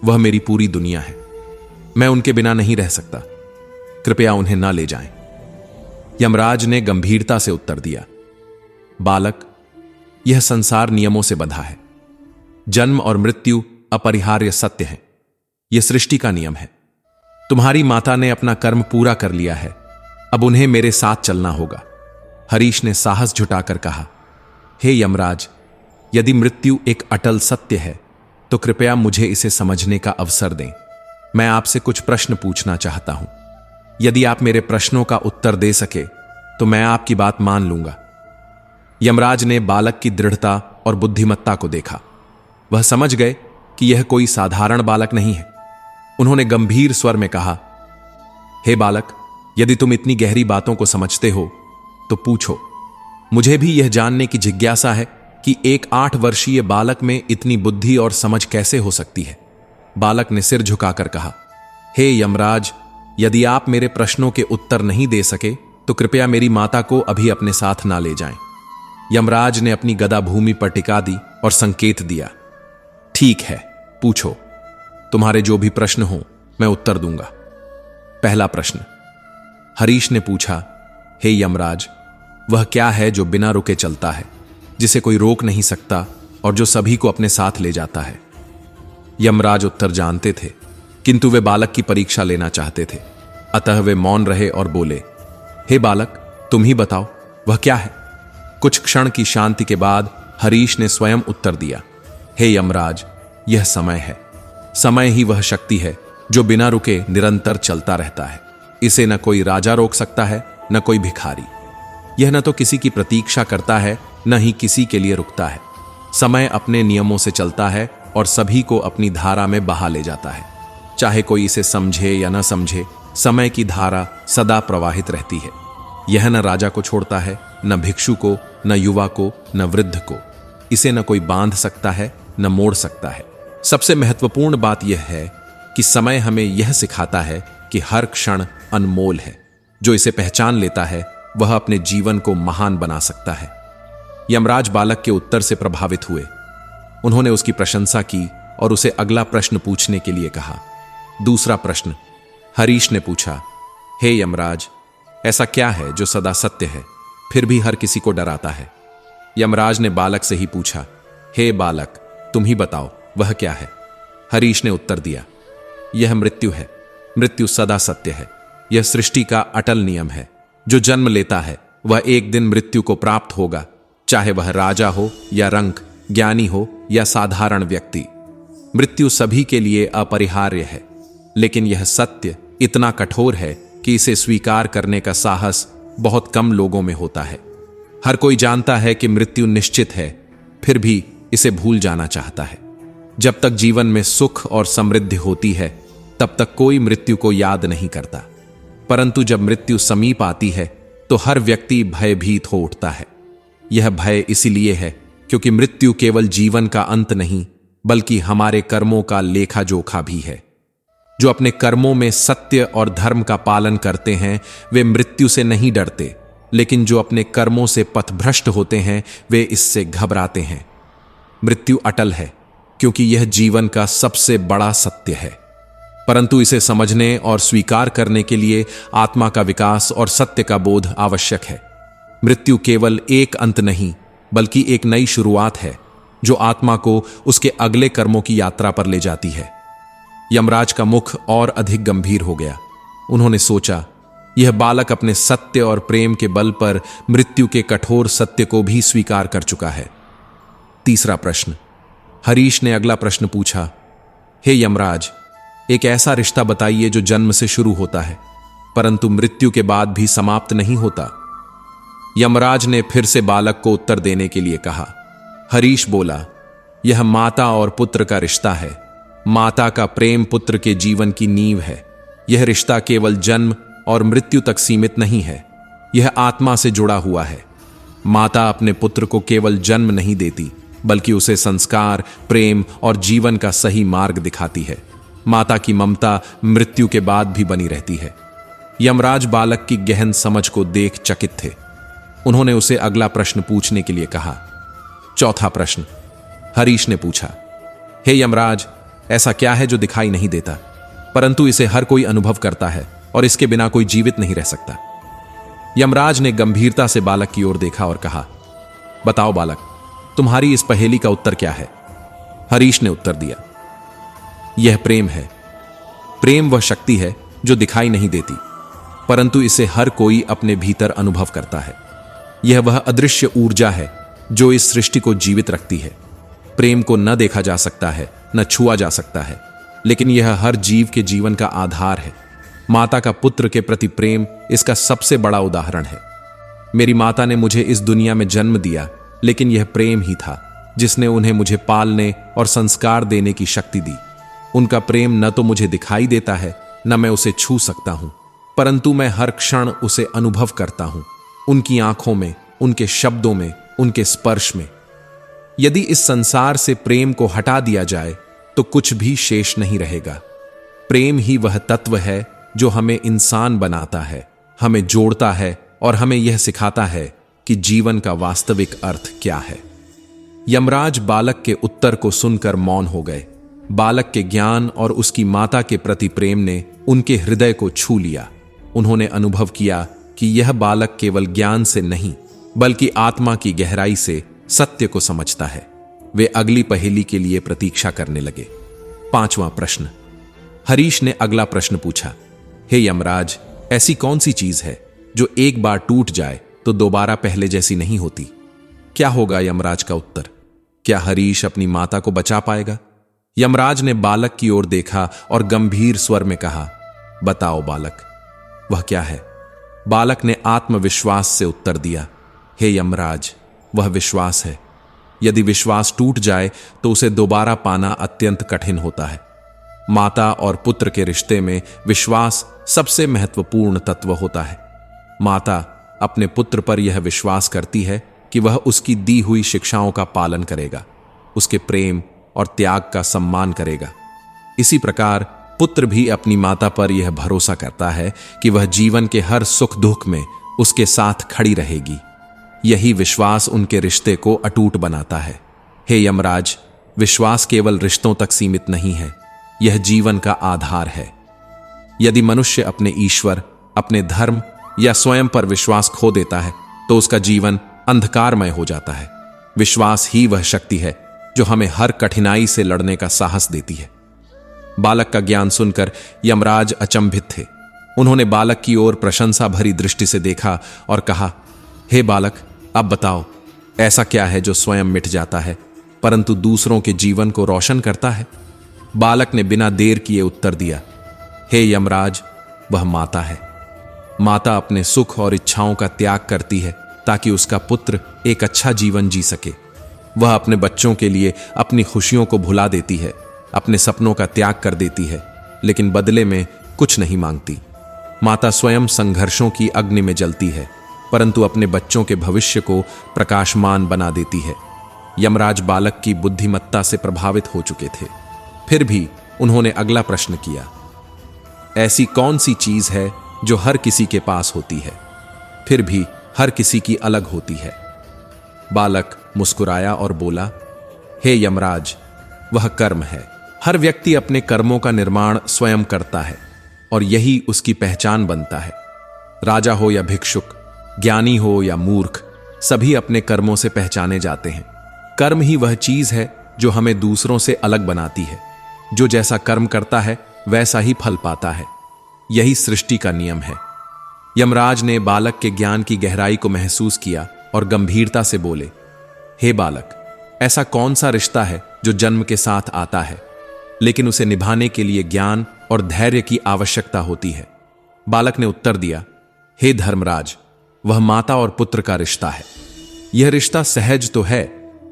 वह मेरी पूरी दुनिया है। मैं उनके बिना नहीं रह सकता। कृपया उन्हें ना ले जाएं। यमराज ने गंभीरता से उत्तर दिया, बालक, यह संसार नियमों से बंधा है। जन्म और मृत्यु अपरिहार्य सत्य है। यह सृष्टि का नियम है। तुम्हारी माता ने अपना कर्म पूरा कर लिया है। अब उन्हें मेरे साथ चलना होगा। हरीश ने साहस जुटाकर कहा, हे यमराज, यदि मृत्यु एक अटल सत्य है तो कृपया मुझे इसे समझने का अवसर दें। मैं आपसे कुछ प्रश्न पूछना चाहता हूं। यदि आप मेरे प्रश्नों का उत्तर दे सके तो मैं आपकी बात मान लूंगा। यमराज ने बालक की दृढ़ता और बुद्धिमत्ता को देखा। वह समझ गए कि यह कोई साधारण बालक नहीं है। उन्होंने गंभीर स्वर में कहा, हे बालक, यदि तुम इतनी गहरी बातों को समझते हो तो पूछो। मुझे भी यह जानने की जिज्ञासा है कि एक 8 वर्षीय बालक में इतनी बुद्धि और समझ कैसे हो सकती है। बालक ने सिर झुकाकर कहा, हे यमराज, यदि आप मेरे प्रश्नों के उत्तर नहीं दे सके तो कृपया मेरी माता को अभी अपने साथ ना ले जाएं। यमराज ने अपनी गदा भूमि पर टिका दी और संकेत दिया, ठीक है, पूछो। तुम्हारे जो भी प्रश्न हो मैं उत्तर दूंगा। पहला प्रश्न। हरीश ने पूछा, हे यमराज, वह क्या है जो बिना रुके चलता है, जिसे कोई रोक नहीं सकता और जो सभी को अपने साथ ले जाता है? यमराज उत्तर जानते थे, किंतु वे बालक की परीक्षा लेना चाहते थे। अतः वे मौन रहे और बोले, हे बालक, तुम ही बताओ, वह क्या है? कुछ क्षण की शांति के बाद हरीश ने स्वयं उत्तर दिया, हे यमराज, यह समय है। समय ही वह शक्ति है जो बिना रुके निरंतर चलता रहता है। इसे न कोई राजा रोक सकता है, न कोई भिखारी। यह न तो किसी की प्रतीक्षा करता है, न ही किसी के लिए रुकता है। समय अपने नियमों से चलता है और सभी को अपनी धारा में बहा ले जाता है। चाहे कोई इसे समझे या न समझे, समय की धारा सदा प्रवाहित रहती है। यह न राजा को छोड़ता है, न भिक्षु को, न युवा को, न वृद्ध को। इसे न कोई बांध सकता है, न मोड़ सकता है। सबसे महत्वपूर्ण बात यह है कि समय हमें यह सिखाता है कि हर क्षण अनमोल है। जो इसे पहचान लेता है वह अपने जीवन को महान बना सकता है। यमराज बालक के उत्तर से प्रभावित हुए। उन्होंने उसकी प्रशंसा की और उसे अगला प्रश्न पूछने के लिए कहा। दूसरा प्रश्न। हरीश ने पूछा, हे यमराज, ऐसा क्या है जो सदा सत्य है, फिर भी हर किसी को डराता है। यमराज ने बालक से ही पूछा, हे बालक, तुम ही बताओ वह क्या है? हरीश ने उत्तर दिया, यह मृत्यु है। मृत्यु सदा सत्य है। यह सृष्टि का अटल नियम है। जो जन्म लेता है वह एक दिन मृत्यु को प्राप्त होगा, चाहे वह राजा हो या रंक, ज्ञानी हो या साधारण व्यक्ति। मृत्यु सभी के लिए अपरिहार्य है, लेकिन यह सत्य इतना कठोर है कि इसे स्वीकार करने का साहस बहुत कम लोगों में होता है। हर कोई जानता है कि मृत्यु निश्चित है, फिर भी इसे भूल जाना चाहता है। जब तक जीवन में सुख और समृद्धि होती है, तब तक कोई मृत्यु को याद नहीं करता। परंतु जब मृत्यु समीप आती है तो हर व्यक्ति भयभीत हो उठता है। यह भय इसीलिए है क्योंकि मृत्यु केवल जीवन का अंत नहीं, बल्कि हमारे कर्मों का लेखा जोखा भी है। जो अपने कर्मों में सत्य और धर्म का पालन करते हैं वे मृत्यु से नहीं डरते, लेकिन जो अपने कर्मों से पथभ्रष्ट होते हैं वे इससे घबराते हैं। मृत्यु अटल है क्योंकि यह जीवन का सबसे बड़ा सत्य है, परंतु इसे समझने और स्वीकार करने के लिए आत्मा का विकास और सत्य का बोध आवश्यक है। मृत्यु केवल एक अंत नहीं, बल्कि एक नई शुरुआत है जो आत्मा को उसके अगले कर्मों की यात्रा पर ले जाती है। यमराज का मुख और अधिक गंभीर हो गया। उन्होंने सोचा, यह बालक अपने सत्य और प्रेम के बल पर मृत्यु के कठोर सत्य को भी स्वीकार कर चुका है। तीसरा प्रश्न। हरीश ने अगला प्रश्न पूछा, हे यमराज, एक ऐसा रिश्ता बताइए जो जन्म से शुरू होता है परंतु मृत्यु के बाद भी समाप्त नहीं होता। यमराज ने फिर से बालक को उत्तर देने के लिए कहा। हरीश बोला, यह माता और पुत्र का रिश्ता है। माता का प्रेम पुत्र के जीवन की नींव है। यह रिश्ता केवल जन्म और मृत्यु तक सीमित नहीं है, यह आत्मा से जुड़ा हुआ है। माता अपने पुत्र को केवल जन्म नहीं देती, बल्कि उसे संस्कार, प्रेम और जीवन का सही मार्ग दिखाती है। माता की ममता मृत्यु के बाद भी बनी रहती है। यमराज बालक की गहन समझ को देख चकित थे। उन्होंने उसे अगला प्रश्न पूछने के लिए कहा। चौथा प्रश्न। हरीश ने पूछा, हे यमराज, ऐसा क्या है जो दिखाई नहीं देता परंतु इसे हर कोई अनुभव करता है और इसके बिना कोई जीवित नहीं रह सकता? यमराज ने गंभीरता से बालक की ओर देखा और कहा, बताओ बालक, तुम्हारी इस पहेली का उत्तर क्या है? हरीश ने उत्तर दिया, यह प्रेम है। प्रेम वह शक्ति है जो दिखाई नहीं देती, परंतु इसे हर कोई अपने भीतर अनुभव करता है। यह वह अदृश्य ऊर्जा है जो इस सृष्टि को जीवित रखती है। प्रेम को न देखा जा सकता है, न छुआ जा सकता है, लेकिन यह हर जीव के जीवन का आधार है। माता का पुत्र के प्रति प्रेम इसका सबसे बड़ा उदाहरण है। मेरी माता ने मुझे इस दुनिया में जन्म दिया, लेकिन यह प्रेम ही था जिसने उन्हें मुझे पालने और संस्कार देने की शक्ति दी। उनका प्रेम न तो मुझे दिखाई देता है, न मैं उसे छू सकता हूं, परंतु मैं हर क्षण उसे अनुभव करता हूं, उनकी आंखों में, उनके शब्दों में, उनके स्पर्श में। यदि इस संसार से प्रेम को हटा दिया जाए तो कुछ भी शेष नहीं रहेगा। प्रेम ही वह तत्व है जो हमें इंसान बनाता है, हमें जोड़ता है और हमें यह सिखाता है कि जीवन का वास्तविक अर्थ क्या है। यमराज बालक के उत्तर को सुनकर मौन हो गए। बालक के ज्ञान और उसकी माता के प्रति प्रेम ने उनके हृदय को छू लिया। उन्होंने अनुभव किया कि यह बालक केवल ज्ञान से नहीं, बल्कि आत्मा की गहराई से सत्य को समझता है। वे अगली पहेली के लिए प्रतीक्षा करने लगे। पांचवां प्रश्न। हरीश ने अगला प्रश्न पूछा, हे यमराज, ऐसी कौन सी चीज है जो एक बार टूट जाए तो दोबारा पहले जैसी नहीं होती? क्या होगा यमराज का उत्तर? क्या हरीश अपनी माता को बचा पाएगा? यमराज ने बालक की ओर देखा और गंभीर स्वर में कहा, बताओ बालक, वह क्या है? बालक ने आत्मविश्वास से उत्तर दिया, हे यमराज, वह विश्वास है। यदि विश्वास टूट जाए तो उसे दोबारा पाना अत्यंत कठिन होता है। माता और पुत्र के रिश्ते में विश्वास सबसे महत्वपूर्ण तत्व होता है। माता अपने पुत्र पर यह विश्वास करती है कि वह उसकी दी हुई शिक्षाओं का पालन करेगा, उसके प्रेम और त्याग का सम्मान करेगा। इसी प्रकार पुत्र भी अपनी माता पर यह भरोसा करता है कि वह जीवन के हर सुख दुख में उसके साथ खड़ी रहेगी। यही विश्वास उनके रिश्ते को अटूट बनाता है। हे यमराज, विश्वास केवल रिश्तों तक सीमित नहीं है, यह जीवन का आधार है। यदि मनुष्य अपने ईश्वर, अपने धर्म या स्वयं पर विश्वास खो देता है तो उसका जीवन अंधकारमय हो जाता है। विश्वास ही वह शक्ति है जो हमें हर कठिनाई से लड़ने का साहस देती है। बालक का ज्ञान सुनकर यमराज अचंभित थे। उन्होंने बालक की ओर प्रशंसा भरी दृष्टि से देखा और कहा, हे बालक, अब बताओ, ऐसा क्या है जो स्वयं मिट जाता है परंतु दूसरों के जीवन को रोशन करता है? बालक ने बिना देर किए उत्तर दिया, हे यमराज, वह माता है। माता अपने सुख और इच्छाओं का त्याग करती है ताकि उसका पुत्र एक अच्छा जीवन जी सके। वह अपने बच्चों के लिए अपनी खुशियों को भुला देती है, अपने सपनों का त्याग कर देती है, लेकिन बदले में कुछ नहीं मांगती। माता स्वयं संघर्षों की अग्नि में जलती है परंतु अपने बच्चों के भविष्य को प्रकाशमान बना देती है। यमराज बालक की बुद्धिमत्ता से प्रभावित हो चुके थे, फिर भी उन्होंने अगला प्रश्न किया, ऐसी कौन सी चीज है जो हर किसी के पास होती है, फिर भी हर किसी की अलग होती है? बालक मुस्कुराया और बोला, हे यमराज, वह कर्म है। हर व्यक्ति अपने कर्मों का निर्माण स्वयं करता है और यही उसकी पहचान बनता है। राजा हो या भिक्षुक, ज्ञानी हो या मूर्ख, सभी अपने कर्मों से पहचाने जाते हैं। कर्म ही वह चीज है जो हमें दूसरों से अलग बनाती है। जो जैसा कर्म करता है वैसा ही फल पाता है। यही सृष्टि का नियम है। यमराज ने बालक के ज्ञान की गहराई को महसूस किया और गंभीरता से बोले, हे बालक, ऐसा कौन सा रिश्ता है जो जन्म के साथ आता है लेकिन उसे निभाने के लिए ज्ञान और धैर्य की आवश्यकता होती है? बालक ने उत्तर दिया, हे धर्मराज, वह माता और पुत्र का रिश्ता है। यह रिश्ता सहज तो है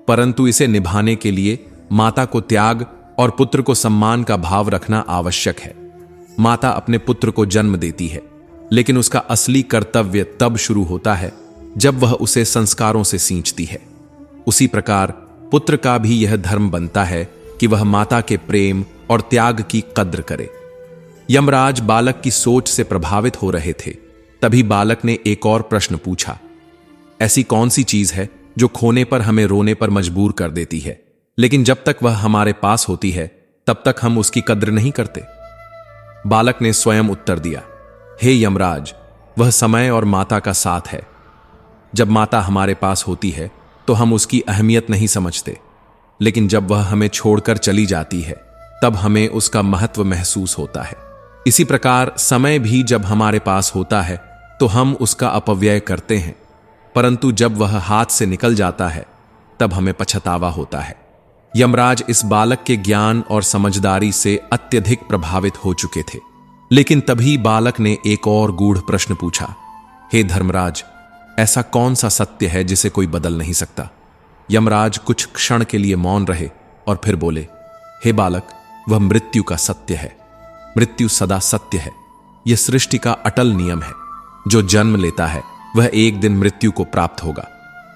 परंतु इसे निभाने के लिए माता को त्याग और पुत्र को सम्मान का भाव रखना आवश्यक है। माता अपने पुत्र को जन्म देती है लेकिन उसका असली कर्तव्य तब शुरू होता है जब वह उसे संस्कारों से सींचती है। उसी प्रकार पुत्र का भी यह धर्म बनता है कि वह माता के प्रेम और त्याग की कद्र करे। यमराज बालक की सोच से प्रभावित हो रहे थे। तभी बालक ने एक और प्रश्न पूछा, ऐसी कौन सी चीज है जो खोने पर हमें रोने पर मजबूर कर देती है लेकिन जब तक वह हमारे पास होती है तब तक हम उसकी कद्र नहीं करते? बालक ने स्वयं उत्तर दिया, हे यमराज, वह समय और माता का साथ है। जब माता हमारे पास होती है तो हम उसकी अहमियत नहीं समझते, लेकिन जब वह हमें छोड़कर चली जाती है तब हमें उसका महत्व महसूस होता है। इसी प्रकार समय भी जब हमारे पास होता है तो हम उसका अपव्यय करते हैं, परंतु जब वह हाथ से निकल जाता है तब हमें पछतावा होता है। यमराज इस बालक के ज्ञान और समझदारी से अत्यधिक प्रभावित हो चुके थे, लेकिन तभी बालक ने एक और गूढ़ प्रश्न पूछा, हे धर्मराज, ऐसा कौन सा सत्य है जिसे कोई बदल नहीं सकता? यमराज कुछ क्षण के लिए मौन रहे और फिर बोले, हे बालक, वह मृत्यु का सत्य है। मृत्यु सदा सत्य है। यह सृष्टि का अटल नियम है। जो जन्म लेता है वह एक दिन मृत्यु को प्राप्त होगा,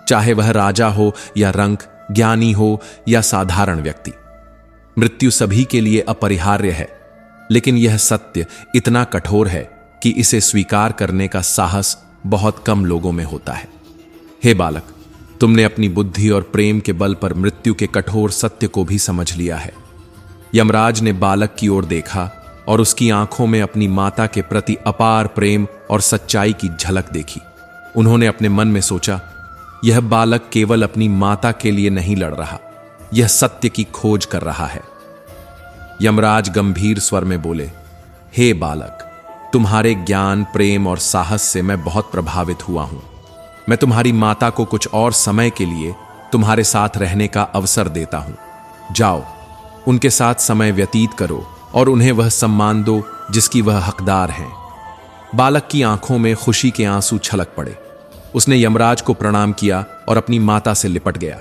चाहे वह राजा हो या रंक, ज्ञानी हो या साधारण व्यक्ति। मृत्यु सभी के लिए अपरिहार्य है, लेकिन यह सत्य इतना कठोर है कि इसे स्वीकार करने का साहस बहुत कम लोगों में होता है। हे बालक, तुमने अपनी बुद्धि और प्रेम के बल पर मृत्यु के कठोर सत्य को भी समझ लिया है। यमराज ने बालक की ओर देखा और उसकी आंखों में अपनी माता के प्रति अपार प्रेम और सच्चाई की झलक देखी। उन्होंने अपने मन में सोचा, यह बालक केवल अपनी माता के लिए नहीं लड़ रहा, यह सत्य की खोज कर रहा है। यमराज गंभीर स्वर में बोले, हे बालक, तुम्हारे ज्ञान, प्रेम और साहस से मैं बहुत प्रभावित हुआ हूं। मैं तुम्हारी माता को कुछ और समय के लिए तुम्हारे साथ रहने का अवसर देता हूं। जाओ, उनके साथ समय व्यतीत करो और उन्हें वह सम्मान दो जिसकी वह हकदार हैं। बालक की आंखों में खुशी के आंसू छलक पड़े। उसने यमराज को प्रणाम किया और अपनी माता से लिपट गया।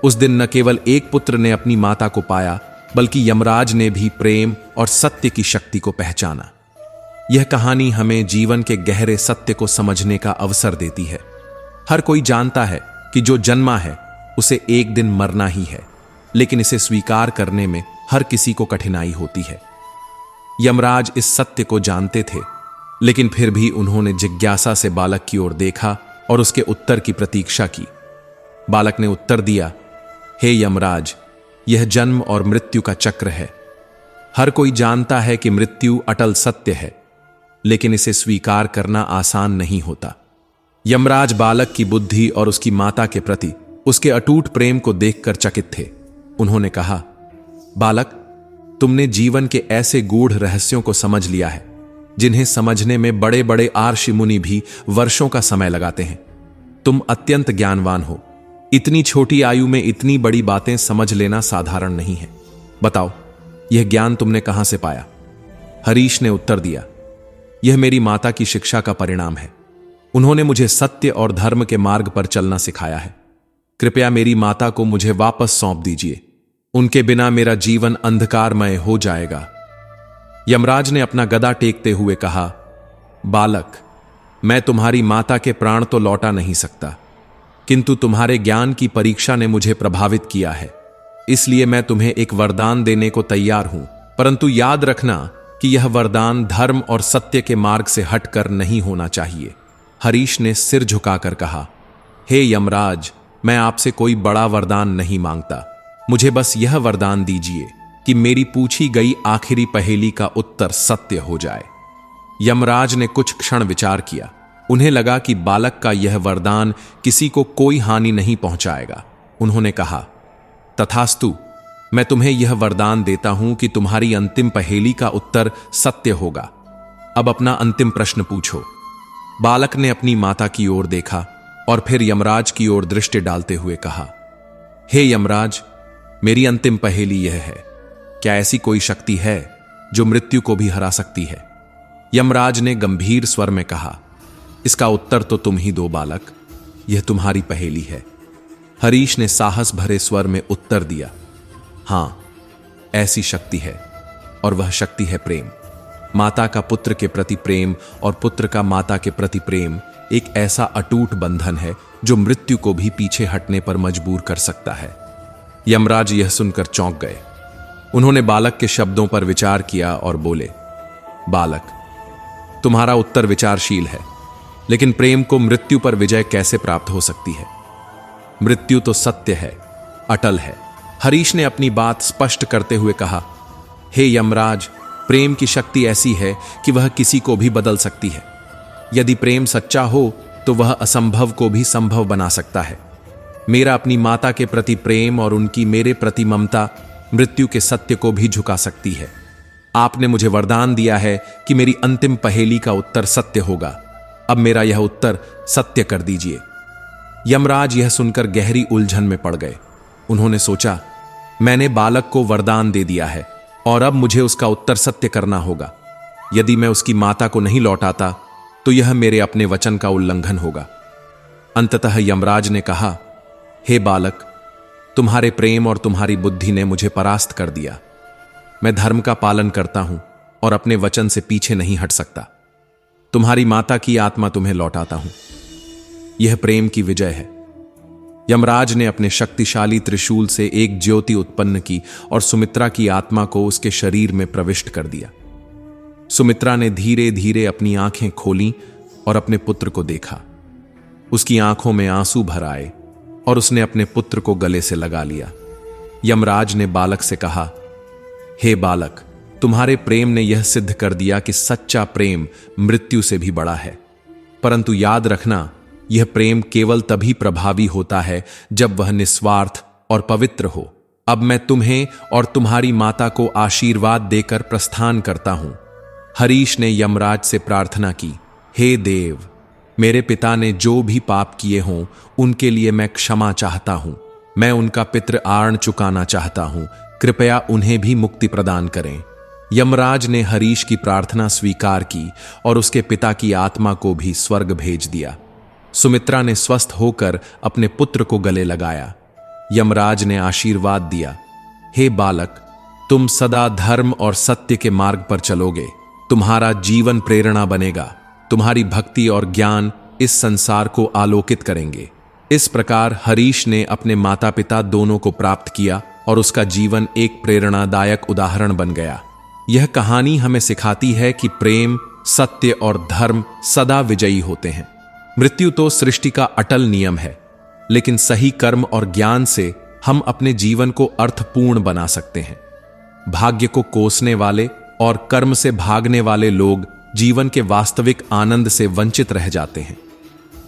उस दिन न केवल एक पुत्र ने अपनी माता को पाया, बल्कि यमराज ने भी प्रेम और सत्य की शक्ति को पहचाना। यह कहानी हमें जीवन के गहरे सत्य को समझने का अवसर देती है। हर कोई जानता है कि जो जन्मा है उसे एक दिन मरना ही है, लेकिन इसे स्वीकार करने में हर किसी को कठिनाई होती है। यमराज इस सत्य को जानते थे, लेकिन फिर भी उन्होंने जिज्ञासा से बालक की ओर देखा और उसके उत्तर की प्रतीक्षा की। बालक ने उत्तर दिया, हे यमराज, यह जन्म और मृत्यु का चक्र है। हर कोई जानता है कि मृत्यु अटल सत्य है, लेकिन इसे स्वीकार करना आसान नहीं होता। यमराज बालक की बुद्धि और उसकी माता के प्रति उसके अटूट प्रेम को देखकर चकित थे। उन्होंने कहा, बालक, तुमने जीवन के ऐसे गूढ़ रहस्यों को समझ लिया है जिन्हें समझने में बड़े बड़े आर्षि मुनि भी वर्षों का समय लगाते हैं। तुम अत्यंत ज्ञानवान हो। इतनी छोटी आयु में इतनी बड़ी बातें समझ लेना साधारण नहीं है। बताओ, यह ज्ञान तुमने कहां से पाया? हरीश ने उत्तर दिया, यह मेरी माता की शिक्षा का परिणाम है। उन्होंने मुझे सत्य और धर्म के मार्ग पर चलना सिखाया है। कृपया मेरी माता को मुझे वापस सौंप दीजिए। उनके बिना मेरा जीवन अंधकारमय हो जाएगा। यमराज ने अपना गदा टेकते हुए कहा, बालक, मैं तुम्हारी माता के प्राण तो लौटा नहीं सकता, किंतु तुम्हारे ज्ञान की परीक्षा ने मुझे प्रभावित किया है। इसलिए मैं तुम्हें एक वरदान देने को तैयार हूं, परंतु याद रखना कि यह वरदान धर्म और सत्य के मार्ग से हटकर नहीं होना चाहिए। हरीश ने सिर झुकाकर कहा, हे यमराज, मैं आपसे कोई बड़ा वरदान नहीं मांगता। मुझे बस यह वरदान दीजिए कि मेरी पूछी गई आखिरी पहेली का उत्तर सत्य हो जाए। यमराज ने कुछ क्षण विचार किया। उन्हें लगा कि बालक का यह वरदान किसी को कोई हानि नहीं पहुंचाएगा। उन्होंने कहा, तथास्तु, मैं तुम्हें यह वरदान देता हूं कि तुम्हारी अंतिम पहेली का उत्तर सत्य होगा। अब अपना अंतिम प्रश्न पूछो। बालक ने अपनी माता की ओर देखा और फिर यमराज की ओर दृष्टि डालते हुए कहा, हे यमराज, मेरी अंतिम पहेली यह है, क्या ऐसी कोई शक्ति है जो मृत्यु को भी हरा सकती है? यमराज ने गंभीर स्वर में कहा, इसका उत्तर तो तुम ही दो बालक, यह तुम्हारी पहेली है। हरीश ने साहस भरे स्वर में उत्तर दिया, हां, ऐसी शक्ति है, और वह शक्ति है प्रेम। माता का पुत्र के प्रति प्रेम और पुत्र का माता के प्रति प्रेम एक ऐसा अटूट बंधन है जो मृत्यु को भी पीछे हटने पर मजबूर कर सकता है। यमराज यह सुनकर चौंक गए। उन्होंने बालक के शब्दों पर विचार किया और बोले, बालक, तुम्हारा उत्तर विचारशील है, लेकिन प्रेम को मृत्यु पर विजय कैसे प्राप्त हो सकती है? मृत्यु तो सत्य है, अटल है। हरीश ने अपनी बात स्पष्ट करते हुए कहा, हे यमराज, प्रेम की शक्ति ऐसी है कि वह किसी को भी बदल सकती है। यदि प्रेम सच्चा हो तो वह असंभव को भी संभव बना सकता है। मेरा अपनी माता के प्रति प्रेम और उनकी मेरे प्रति ममता मृत्यु के सत्य को भी झुका सकती है। आपने मुझे वरदान दिया है कि मेरी अंतिम पहेली का उत्तर सत्य होगा। अब मेरा यह उत्तर सत्य कर दीजिए। यमराज यह सुनकर गहरी उलझन में पड़ गए। उन्होंने सोचा, मैंने बालक को वरदान दे दिया है और अब मुझे उसका उत्तर सत्य करना होगा। यदि मैं उसकी माता को नहीं लौटाता तो यह मेरे अपने वचन का उल्लंघन होगा। अंततः यमराज ने कहा, हे बालक, तुम्हारे प्रेम और तुम्हारी बुद्धि ने मुझे परास्त कर दिया। मैं धर्म का पालन करता हूं और अपने वचन से पीछे नहीं हट सकता। तुम्हारी माता की आत्मा तुम्हें लौटाता हूं। यह प्रेम की विजय है। यमराज ने अपने शक्तिशाली त्रिशूल से एक ज्योति उत्पन्न की और सुमित्रा की आत्मा को उसके शरीर में प्रविष्ट कर दिया। सुमित्रा ने धीरे धीरे अपनी आंखें खोलीं और अपने पुत्र को देखा। उसकी आंखों में आंसू भर आए और उसने अपने पुत्र को गले से लगा लिया। यमराज ने बालक से कहा, हे बालक, तुम्हारे प्रेम ने यह सिद्ध कर दिया कि सच्चा प्रेम मृत्यु से भी बड़ा है। परंतु याद रखना, यह प्रेम केवल तभी प्रभावी होता है जब वह निस्वार्थ और पवित्र हो। अब मैं तुम्हें और तुम्हारी माता को आशीर्वाद देकर प्रस्थान करता हूं। हरीश ने यमराज से प्रार्थना की, हे देव, मेरे पिता ने जो भी पाप किए हों उनके लिए मैं क्षमा चाहता हूं। मैं उनका पितृ आर्ण चुकाना चाहता हूं। कृपया उन्हें भी मुक्ति प्रदान करें। यमराज ने हरीश की प्रार्थना स्वीकार की और उसके पिता की आत्मा को भी स्वर्ग भेज दिया। सुमित्रा ने स्वस्थ होकर अपने पुत्र को गले लगाया। यमराज ने आशीर्वाद दिया, हे बालक, तुम सदा धर्म और सत्य के मार्ग पर चलोगे। तुम्हारा जीवन प्रेरणा बनेगा। तुम्हारी भक्ति और ज्ञान इस संसार को आलोकित करेंगे। इस प्रकार हरीश ने अपने माता पिता दोनों को प्राप्त किया और उसका जीवन एक प्रेरणादायक उदाहरण बन गया। यह कहानी हमें सिखाती है कि प्रेम, सत्य और धर्म सदा विजयी होते हैं। मृत्यु तो सृष्टि का अटल नियम है, लेकिन सही कर्म और ज्ञान से हम अपने जीवन को अर्थपूर्ण बना सकते हैं। भाग्य को कोसने वाले और कर्म से भागने वाले लोग जीवन के वास्तविक आनंद से वंचित रह जाते हैं।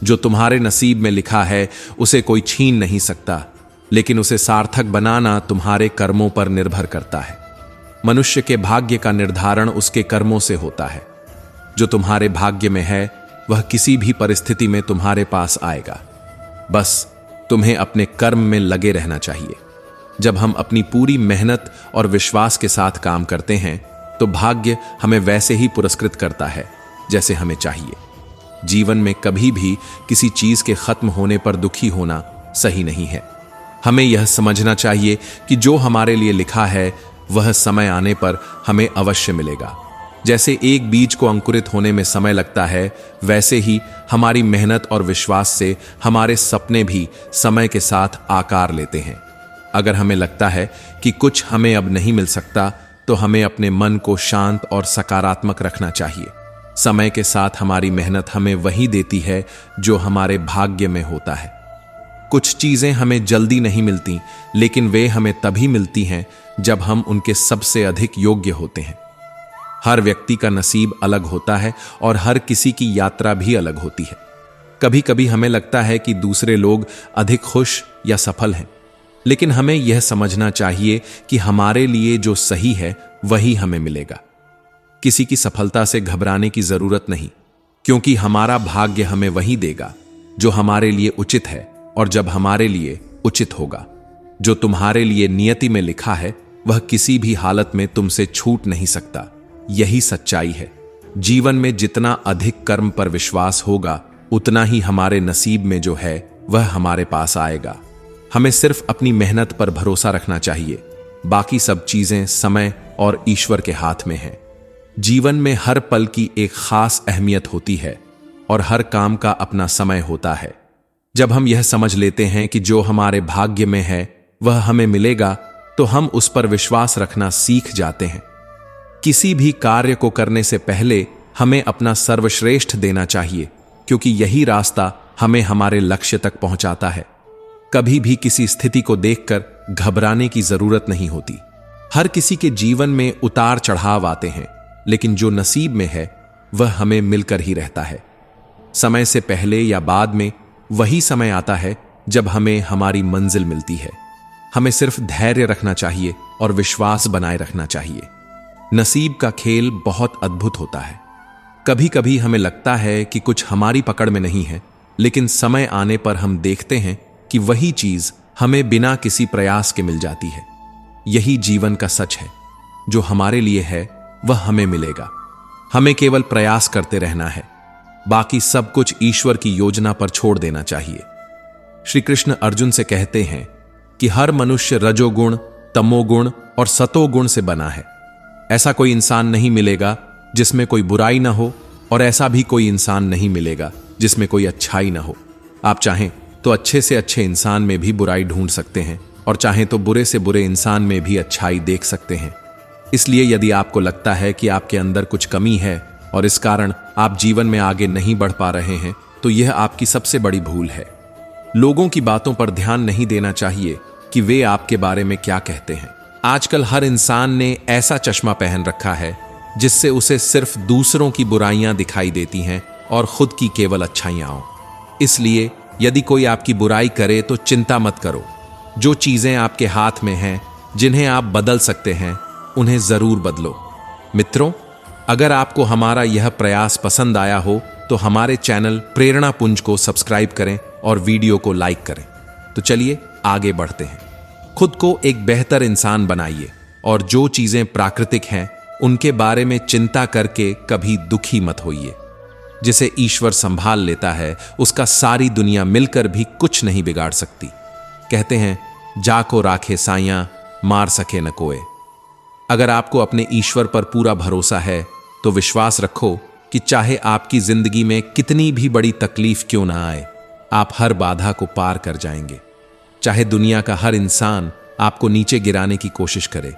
जो तुम्हारे नसीब में लिखा है उसे कोई छीन नहीं सकता, लेकिन उसे सार्थक बनाना तुम्हारे कर्मों पर निर्भर करता है। मनुष्य के भाग्य का निर्धारण उसके कर्मों से होता है। जो तुम्हारे भाग्य में है वह किसी भी परिस्थिति में तुम्हारे पास आएगा। बस तुम्हें अपने कर्म में लगे रहना चाहिए। जब हम अपनी पूरी मेहनत और विश्वास के साथ काम करते हैं तो भाग्य हमें वैसे ही पुरस्कृत करता है जैसे हमें चाहिए। जीवन में कभी भी किसी चीज के खत्म होने पर दुखी होना सही नहीं है। हमें यह समझना चाहिए कि जो हमारे लिए लिखा है वह समय आने पर हमें अवश्य मिलेगा। जैसे एक बीज को अंकुरित होने में समय लगता है, वैसे ही हमारी मेहनत और विश्वास से हमारे सपने भी समय के साथ आकार लेते हैं। अगर हमें लगता है कि कुछ हमें अब नहीं मिल सकता, तो हमें अपने मन को शांत और सकारात्मक रखना चाहिए। समय के साथ हमारी मेहनत हमें वही देती है जो हमारे भाग्य में होता है। कुछ चीजें हमें जल्दी नहीं मिलती, लेकिन वे हमें तभी मिलती हैं जब हम उनके सबसे अधिक योग्य होते हैं। हर व्यक्ति का नसीब अलग होता है और हर किसी की यात्रा भी अलग होती है। कभी कभी हमें लगता है कि दूसरे लोग अधिक खुश या सफल हैं, लेकिन हमें यह समझना चाहिए कि हमारे लिए जो सही है वही हमें मिलेगा। किसी की सफलता से घबराने की जरूरत नहीं, क्योंकि हमारा भाग्य हमें वही देगा जो हमारे लिए उचित है और जब हमारे लिए उचित होगा। जो तुम्हारे लिए नियति में लिखा है वह किसी भी हालत में तुमसे छूट नहीं सकता। यही सच्चाई है। जीवन में जितना अधिक कर्म पर विश्वास होगा, उतना ही हमारे नसीब में जो है वह हमारे पास आएगा। हमें सिर्फ अपनी मेहनत पर भरोसा रखना चाहिए। बाकी सब चीजें समय और ईश्वर के हाथ में हैं। जीवन में हर पल की एक खास अहमियत होती है और हर काम का अपना समय होता है। जब हम यह समझ लेते हैं कि जो हमारे भाग्य में है वह हमें मिलेगा, तो हम उस पर विश्वास रखना सीख जाते हैं। किसी भी कार्य को करने से पहले हमें अपना सर्वश्रेष्ठ देना चाहिए, क्योंकि यही रास्ता हमें हमारे लक्ष्य तक पहुंचाता है। कभी भी किसी स्थिति को देखकर घबराने की जरूरत नहीं होती। हर किसी के जीवन में उतार चढ़ाव आते हैं, लेकिन जो नसीब में है वह हमें मिलकर ही रहता है। समय से पहले या बाद में वही समय आता है जब हमें हमारी मंजिल मिलती है। हमें सिर्फ धैर्य रखना चाहिए और विश्वास बनाए रखना चाहिए। नसीब का खेल बहुत अद्भुत होता है। कभी कभी हमें लगता है कि कुछ हमारी पकड़ में नहीं है, लेकिन समय आने पर हम देखते हैं कि वही चीज हमें बिना किसी प्रयास के मिल जाती है। यही जीवन का सच है। जो हमारे लिए है वह हमें मिलेगा। हमें केवल प्रयास करते रहना है। बाकी सब कुछ ईश्वर की योजना पर छोड़ देना चाहिए। श्री कृष्ण अर्जुन से कहते हैं कि हर मनुष्य रजोगुण, तमोगुण और सतोगुण से बना है। ऐसा कोई इंसान नहीं मिलेगा जिसमें कोई बुराई ना हो, और ऐसा भी कोई इंसान नहीं मिलेगा जिसमें कोई अच्छाई ना हो। आप चाहें तो अच्छे से अच्छे इंसान में भी बुराई ढूंढ सकते हैं, और चाहें तो बुरे से बुरे इंसान में भी अच्छाई देख सकते हैं। इसलिए यदि आपको लगता है कि आपके अंदर कुछ कमी है और इस कारण आप जीवन में आगे नहीं बढ़ पा रहे हैं, तो यह आपकी सबसे बड़ी भूल है। लोगों की बातों पर ध्यान नहीं देना चाहिए कि वे आपके बारे में क्या कहते हैं। आजकल हर इंसान ने ऐसा चश्मा पहन रखा है जिससे उसे सिर्फ दूसरों की बुराइयां दिखाई देती हैं और खुद की केवल अच्छाइयां। इसलिए यदि कोई आपकी बुराई करे तो चिंता मत करो। जो चीजें आपके हाथ में हैं, जिन्हें आप बदल सकते हैं, उन्हें जरूर बदलो। मित्रों, अगर आपको हमारा यह प्रयास पसंद आया हो तो हमारे चैनल प्रेरणा पुंज को सब्सक्राइब करें और वीडियो को लाइक करें। तो चलिए आगे बढ़ते हैं। खुद को एक बेहतर इंसान बनाइए और जो चीजें प्राकृतिक हैं उनके बारे में चिंता करके कभी दुखी मत होइए। जिसे ईश्वर संभाल लेता है उसका सारी दुनिया मिलकर भी कुछ नहीं बिगाड़ सकती। कहते हैं, जाको राखे साइयां, मार सके न कोई। अगर आपको अपने ईश्वर पर पूरा भरोसा है तो विश्वास रखो कि चाहे आपकी जिंदगी में कितनी भी बड़ी तकलीफ क्यों ना आए, आप हर बाधा को पार कर जाएंगे। चाहे दुनिया का हर इंसान आपको नीचे गिराने की कोशिश करे,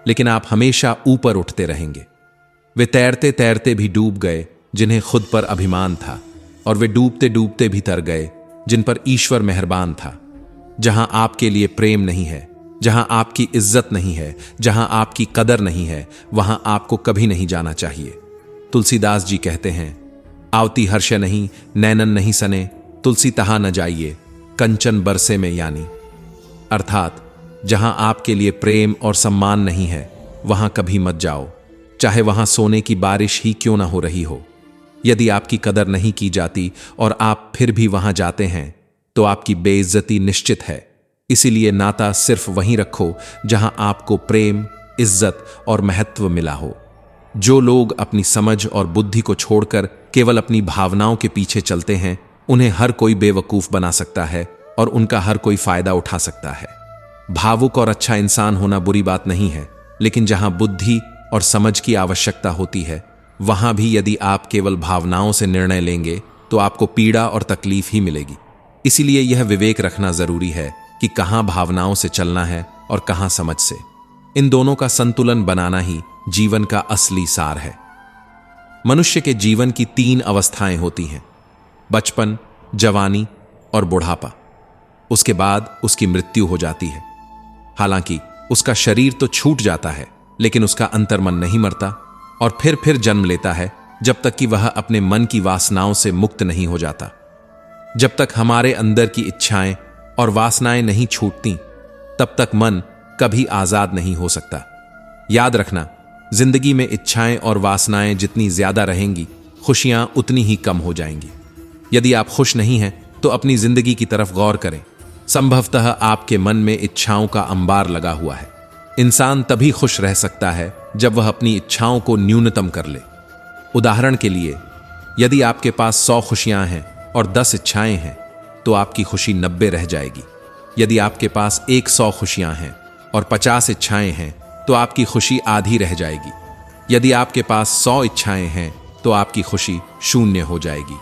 लेकिन आप हमेशा ऊपर उठते रहेंगे। वे तैरते तैरते भी डूब गए जिन्हें खुद पर अभिमान था, और वे डूबते डूबते भी तर गए जिन पर ईश्वर मेहरबान था। जहां आपके लिए प्रेम नहीं है, जहां आपकी इज्जत नहीं है, जहां आपकी कदर नहीं है, वहां आपको कभी नहीं जाना चाहिए। तुलसीदास जी कहते हैं, आवती हर्ष नहीं, नैनन नहीं सने, तुलसी तहा न जाइए, कंचन बरसे में यानी। अर्थात जहां आपके लिए प्रेम और सम्मान नहीं है वहां कभी मत जाओ, चाहे वहां सोने की बारिश ही क्यों ना हो रही हो। यदि आपकी कदर नहीं की जाती और आप फिर भी वहां जाते हैं तो आपकी बेइज्जती निश्चित है। इसीलिए नाता सिर्फ वहीं रखो जहां आपको प्रेम, इज्जत और महत्व मिला हो। जो लोग अपनी समझ और बुद्धि को छोड़कर केवल अपनी भावनाओं के पीछे चलते हैं, उन्हें हर कोई बेवकूफ बना सकता है और उनका हर कोई फायदा उठा सकता है। भावुक और अच्छा इंसान होना बुरी बात नहीं है, लेकिन जहां बुद्धि और समझ की आवश्यकता होती है वहां भी यदि आप केवल भावनाओं से निर्णय लेंगे तो आपको पीड़ा और तकलीफ ही मिलेगी। इसीलिए यह विवेक रखना जरूरी है कि कहां भावनाओं से चलना है और कहां समझ से। इन दोनों का संतुलन बनाना ही जीवन का असली सार है। मनुष्य के जीवन की 3 अवस्थाएं होती हैं: बचपन, जवानी और बुढ़ापा। उसके बाद उसकी मृत्यु हो जाती है। हालांकि उसका शरीर तो छूट जाता है, लेकिन उसका अंतर्मन नहीं मरता और फिर जन्म लेता है जब तक कि वह अपने मन की वासनाओं से मुक्त नहीं हो जाता। जब तक हमारे अंदर की इच्छाएं और वासनाएं नहीं छूटती, तब तक मन कभी आजाद नहीं हो सकता। याद रखना, जिंदगी में इच्छाएं और वासनाएं जितनी ज्यादा रहेंगी, खुशियां उतनी ही कम हो जाएंगी। यदि आप खुश नहीं हैं तो अपनी जिंदगी की तरफ गौर करें। संभवतः आपके मन में इच्छाओं का अंबार लगा हुआ है। इंसान तभी खुश रह सकता है जब वह अपनी इच्छाओं को न्यूनतम कर ले। उदाहरण के लिए, यदि आपके पास 100 खुशियां हैं और 10 इच्छाएं हैं तो आपकी खुशी 90 रह जाएगी। यदि आपके पास 100 खुशियां हैं और 50 इच्छाएं हैं तो आपकी खुशी आधी रह जाएगी। यदि आपके पास 100 इच्छाएं हैं तो आपकी खुशी 0 हो जाएगी।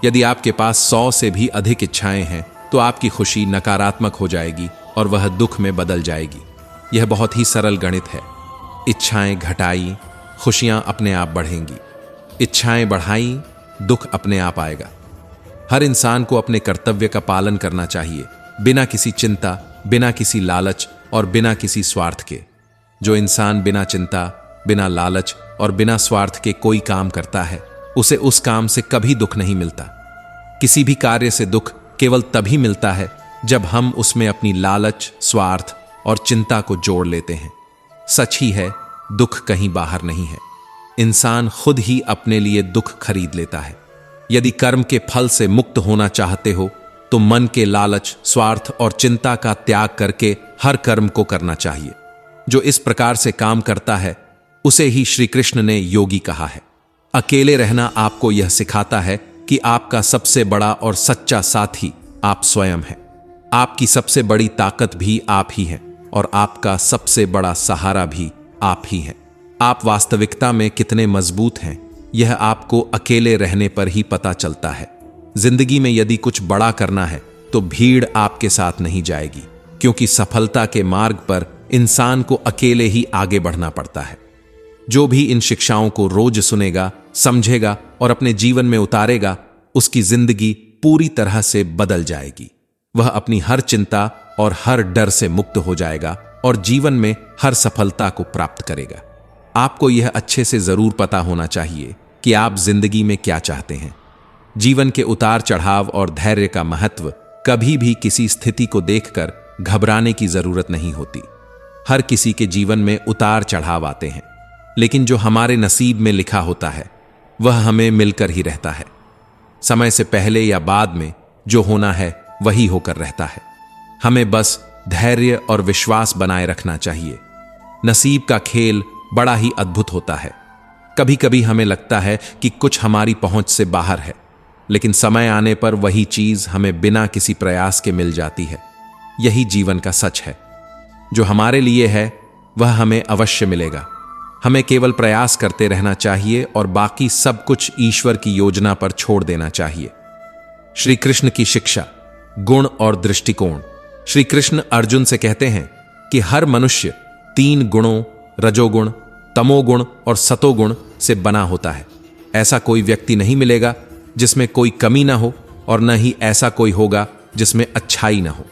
यदि आपके पास 100 से भी अधिक इच्छाएं हैं तो आपकी खुशी नकारात्मक हो जाएगी और वह दुख में बदल जाएगी। यह बहुत ही सरल गणित है। इच्छाएं घटाई, खुशियां अपने आप बढ़ेंगी। इच्छाएं बढ़ाई, दुख अपने आप आएगा। हर इंसान को अपने कर्तव्य का पालन करना चाहिए, बिना किसी चिंता, बिना किसी लालच और बिना किसी स्वार्थ के। जो इंसान बिना चिंता, बिना लालच और बिना स्वार्थ के कोई काम करता है, उसे उस काम से कभी दुख नहीं मिलता। किसी भी कार्य से दुख केवल तभी मिलता है जब हम उसमें अपनी लालच, स्वार्थ और चिंता को जोड़ लेते हैं। सच ही है, दुख कहीं बाहर नहीं है। इंसान खुद ही अपने लिए दुख खरीद लेता है। यदि कर्म के फल से मुक्त होना चाहते हो तो मन के लालच, स्वार्थ और चिंता का त्याग करके हर कर्म को करना चाहिए। जो इस प्रकार से काम करता है उसे ही श्री कृष्ण ने योगी कहा है। अकेले रहना आपको यह सिखाता है कि आपका सबसे बड़ा और सच्चा साथी आप स्वयं हैं। आपकी सबसे बड़ी ताकत भी आप ही हैं और आपका सबसे बड़ा सहारा भी आप ही हैं। आप वास्तविकता में कितने मजबूत हैं, यह आपको अकेले रहने पर ही पता चलता है। जिंदगी में यदि कुछ बड़ा करना है तो भीड़ आपके साथ नहीं जाएगी, क्योंकि सफलता के मार्ग पर इंसान को अकेले ही आगे बढ़ना पड़ता है। जो भी इन शिक्षाओं को रोज सुनेगा, समझेगा और अपने जीवन में उतारेगा, उसकी जिंदगी पूरी तरह से बदल जाएगी। वह अपनी हर चिंता और हर डर से मुक्त हो जाएगा और जीवन में हर सफलता को प्राप्त करेगा। आपको यह अच्छे से जरूर पता होना चाहिए कि आप जिंदगी में क्या चाहते हैं। जीवन के उतार चढ़ाव और धैर्य का महत्व कभी भी किसी स्थिति को देखकर घबराने की जरूरत नहीं होती। हर किसी के जीवन में उतार चढ़ाव आते हैं, लेकिन जो हमारे नसीब में लिखा होता है वह हमें मिलकर ही रहता है। समय से पहले या बाद में जो होना है वही होकर रहता है। हमें बस धैर्य और विश्वास बनाए रखना चाहिए। नसीब का खेल बड़ा ही अद्भुत होता है। कभी कभी हमें लगता है कि कुछ हमारी पहुंच से बाहर है, लेकिन समय आने पर वही चीज हमें बिना किसी प्रयास के मिल जाती है। यही जीवन का सच है। जो हमारे लिए है वह हमें अवश्य मिलेगा। हमें केवल प्रयास करते रहना चाहिए और बाकी सब कुछ ईश्वर की योजना पर छोड़ देना चाहिए। श्री कृष्ण की शिक्षा, गुण और दृष्टिकोण। श्री कृष्ण अर्जुन से कहते हैं कि हर मनुष्य 3 गुणों, रजोगुण, तमोगुण और सतोगुण से बना होता है। ऐसा कोई व्यक्ति नहीं मिलेगा जिसमें कोई कमी ना हो और न ही ऐसा कोई होगा जिसमें अच्छाई ना हो।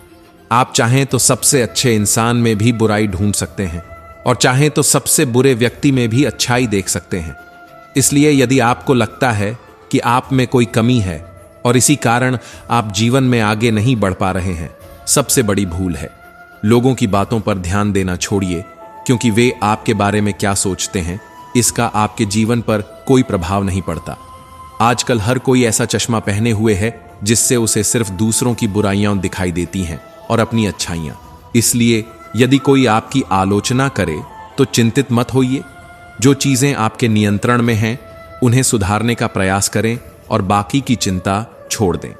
आप चाहें तो सबसे अच्छे इंसान में भी बुराई ढूंढ सकते हैं और चाहें तो सबसे बुरे व्यक्ति में भी अच्छाई देख सकते हैं। इसलिए यदि आपको लगता है कि आप में कोई कमी है और इसी कारण आप जीवन में आगे नहीं बढ़ पा रहे हैं, सबसे बड़ी भूल है। लोगों की बातों पर ध्यान देना छोड़िए, क्योंकि वे आपके बारे में क्या सोचते हैं इसका आपके जीवन पर कोई प्रभाव नहीं पड़ता। आजकल हर कोई ऐसा चश्मा पहने हुए है जिससे उसे सिर्फ दूसरों की बुराइयां दिखाई देती हैं और अपनी अच्छाइयां। इसलिए यदि कोई आपकी आलोचना करे तो चिंतित मत होइए। जो चीजें आपके नियंत्रण में हैं उन्हें सुधारने का प्रयास करें और बाकी की चिंता छोड़ दें।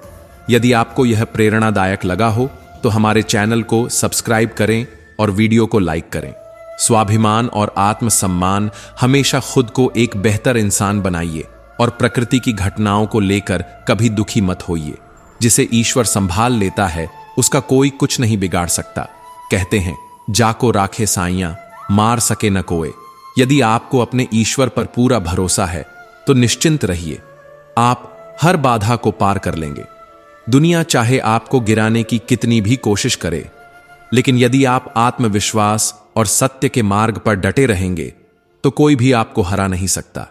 यदि आपको यह प्रेरणादायक लगा हो तो हमारे चैनल को सब्सक्राइब करें और वीडियो को लाइक करें। स्वाभिमान और आत्मसम्मान हमेशा खुद को एक बेहतर इंसान बनाइए और प्रकृति की घटनाओं को लेकर कभी दुखी मत होइए। जिसे ईश्वर संभाल लेता है उसका कोई कुछ नहीं बिगाड़ सकता। कहते हैं जाको राखे साइयां, मार सके न कोई। यदि आपको अपने ईश्वर पर पूरा भरोसा है तो निश्चिंत रहिए, आप हर बाधा को पार कर लेंगे। दुनिया चाहे आपको गिराने की कितनी भी कोशिश करे, लेकिन यदि आप आत्मविश्वास और सत्य के मार्ग पर डटे रहेंगे तो कोई भी आपको हरा नहीं सकता।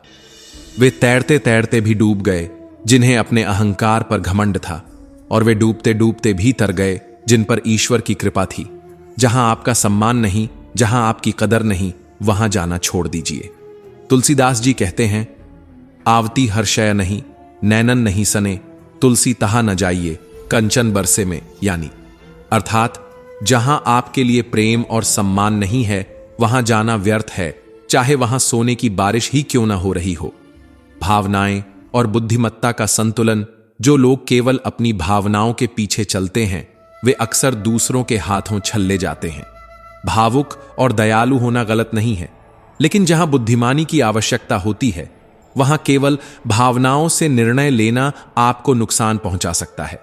वे तैरते तैरते भी डूब गए जिन्हें अपने अहंकार पर घमंड था, और वे डूबते डूबते भी तर गए जिन पर ईश्वर की कृपा थी। जहां आपका सम्मान नहीं, जहां आपकी कदर नहीं, वहां जाना छोड़ दीजिए। तुलसीदास जी कहते हैं, आवती हर्षय नहीं, नैनन नहीं सने, तुलसी तहा न जाइए, कंचन बरसे में। यानी अर्थात जहां आपके लिए प्रेम और सम्मान नहीं है वहां जाना व्यर्थ है, चाहे वहां सोने की बारिश ही क्यों ना हो रही हो। भावनाएं और बुद्धिमत्ता का संतुलन। जो लोग केवल अपनी भावनाओं के पीछे चलते हैं वे अक्सर दूसरों के हाथों छल्ले जाते हैं। भावुक और दयालु होना गलत नहीं है, लेकिन जहां बुद्धिमानी की आवश्यकता होती है वहां केवल भावनाओं से निर्णय लेना आपको नुकसान पहुंचा सकता है।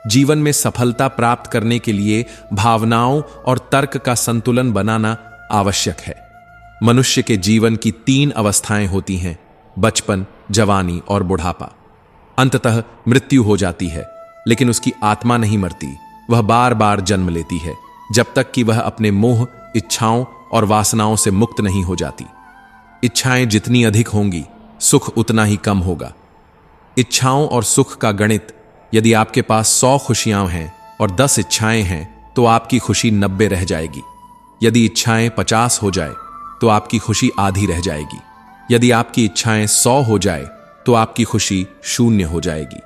जीवन में सफलता प्राप्त करने के लिए भावनाओं और तर्क का संतुलन बनाना आवश्यक है। मनुष्य के जीवन की 3 अवस्थाएं होती हैं, बचपन, जवानी और बुढ़ापा। अंततः मृत्यु हो जाती है, लेकिन उसकी आत्मा नहीं मरती। वह बार बार जन्म लेती है जब तक कि वह अपने मोह, इच्छाओं और वासनाओं से मुक्त नहीं हो जाती। इच्छाएं जितनी अधिक होंगी सुख उतना ही कम होगा। इच्छाओं और सुख का गणित, यदि आपके पास 100 खुशियां हैं और 10 इच्छाएं हैं तो आपकी खुशी 90 रह जाएगी। यदि इच्छाएं 50 हो जाए तो आपकी खुशी आधी रह जाएगी। यदि आपकी इच्छाएं 100 हो जाए तो आपकी खुशी 0 हो जाएगी।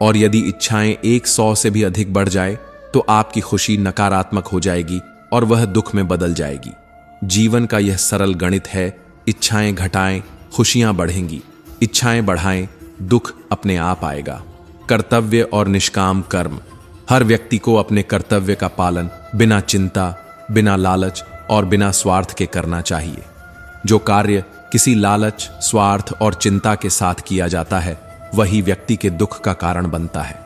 और यदि इच्छाएं 100 से भी अधिक बढ़ जाए तो आपकी खुशी नकारात्मक हो जाएगी और वह दुख में बदल जाएगी। जीवन का यह सरल गणित है। इच्छाएं घटाएं, खुशियां बढ़ेंगी। इच्छाएं बढ़ाएं, दुख अपने आप आएगा। कर्तव्य और निष्काम कर्म। हर व्यक्ति को अपने कर्तव्य का पालन बिना चिंता, बिना लालच और बिना स्वार्थ के करना चाहिए। जो कार्य किसी लालच, स्वार्थ और चिंता के साथ किया जाता है वही व्यक्ति के दुख का कारण बनता है।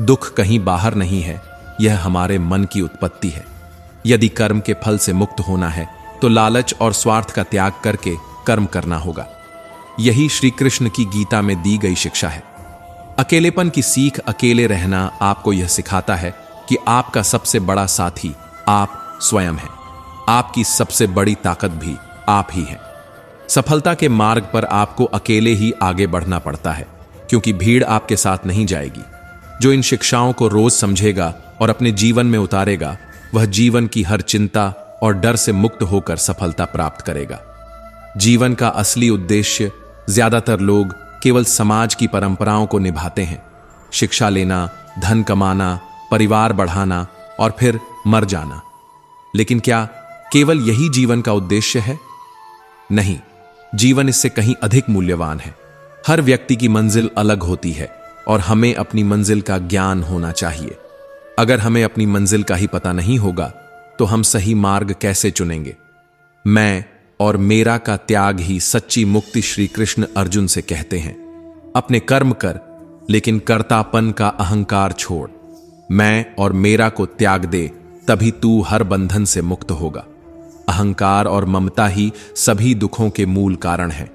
दुख कहीं बाहर नहीं है, यह हमारे मन की उत्पत्ति है। यदि कर्म के फल से मुक्त होना है तो लालच और स्वार्थ का त्याग करके कर्म करना होगा। यही श्री कृष्ण की गीता में दी गई शिक्षा है। अकेलेपन की सीख अकेले रहना आपको यह सिखाता है कि आपका सबसे बड़ा साथी आप स्वयं हैं। आपकी सबसे बड़ी ताकत भी आप ही हैं। सफलता के मार्ग पर आपको अकेले ही आगे बढ़ना पड़ता है, क्योंकि भीड़ आपके साथ नहीं जाएगी। जो इन शिक्षाओं को रोज समझेगा और अपने जीवन में उतारेगा वह जीवन की हर चिंता और डर से मुक्त होकर सफलता प्राप्त करेगा। जीवन का असली उद्देश्य ज्यादातर लोग केवल समाज की परंपराओं को निभाते हैं। शिक्षा लेना, धन कमाना, परिवार बढ़ाना और फिर मर जाना। लेकिन क्या केवल यही जीवन का उद्देश्य है? नहीं, जीवन इससे कहीं अधिक मूल्यवान है। हर व्यक्ति की मंजिल अलग होती है और हमें अपनी मंजिल का ज्ञान होना चाहिए। अगर हमें अपनी मंजिल का ही पता नहीं होगा तो हम सही मार्ग कैसे चुनेंगे? मैं और मेरा का त्याग ही सच्ची मुक्ति श्री कृष्ण अर्जुन से कहते हैं। अपने कर्म कर, लेकिन कर्तापन का अहंकार छोड़। मैं और मेरा को त्याग दे, तभी तू हर बंधन से मुक्त होगा। अहंकार और ममता ही सभी दुखों के मूल कारण है।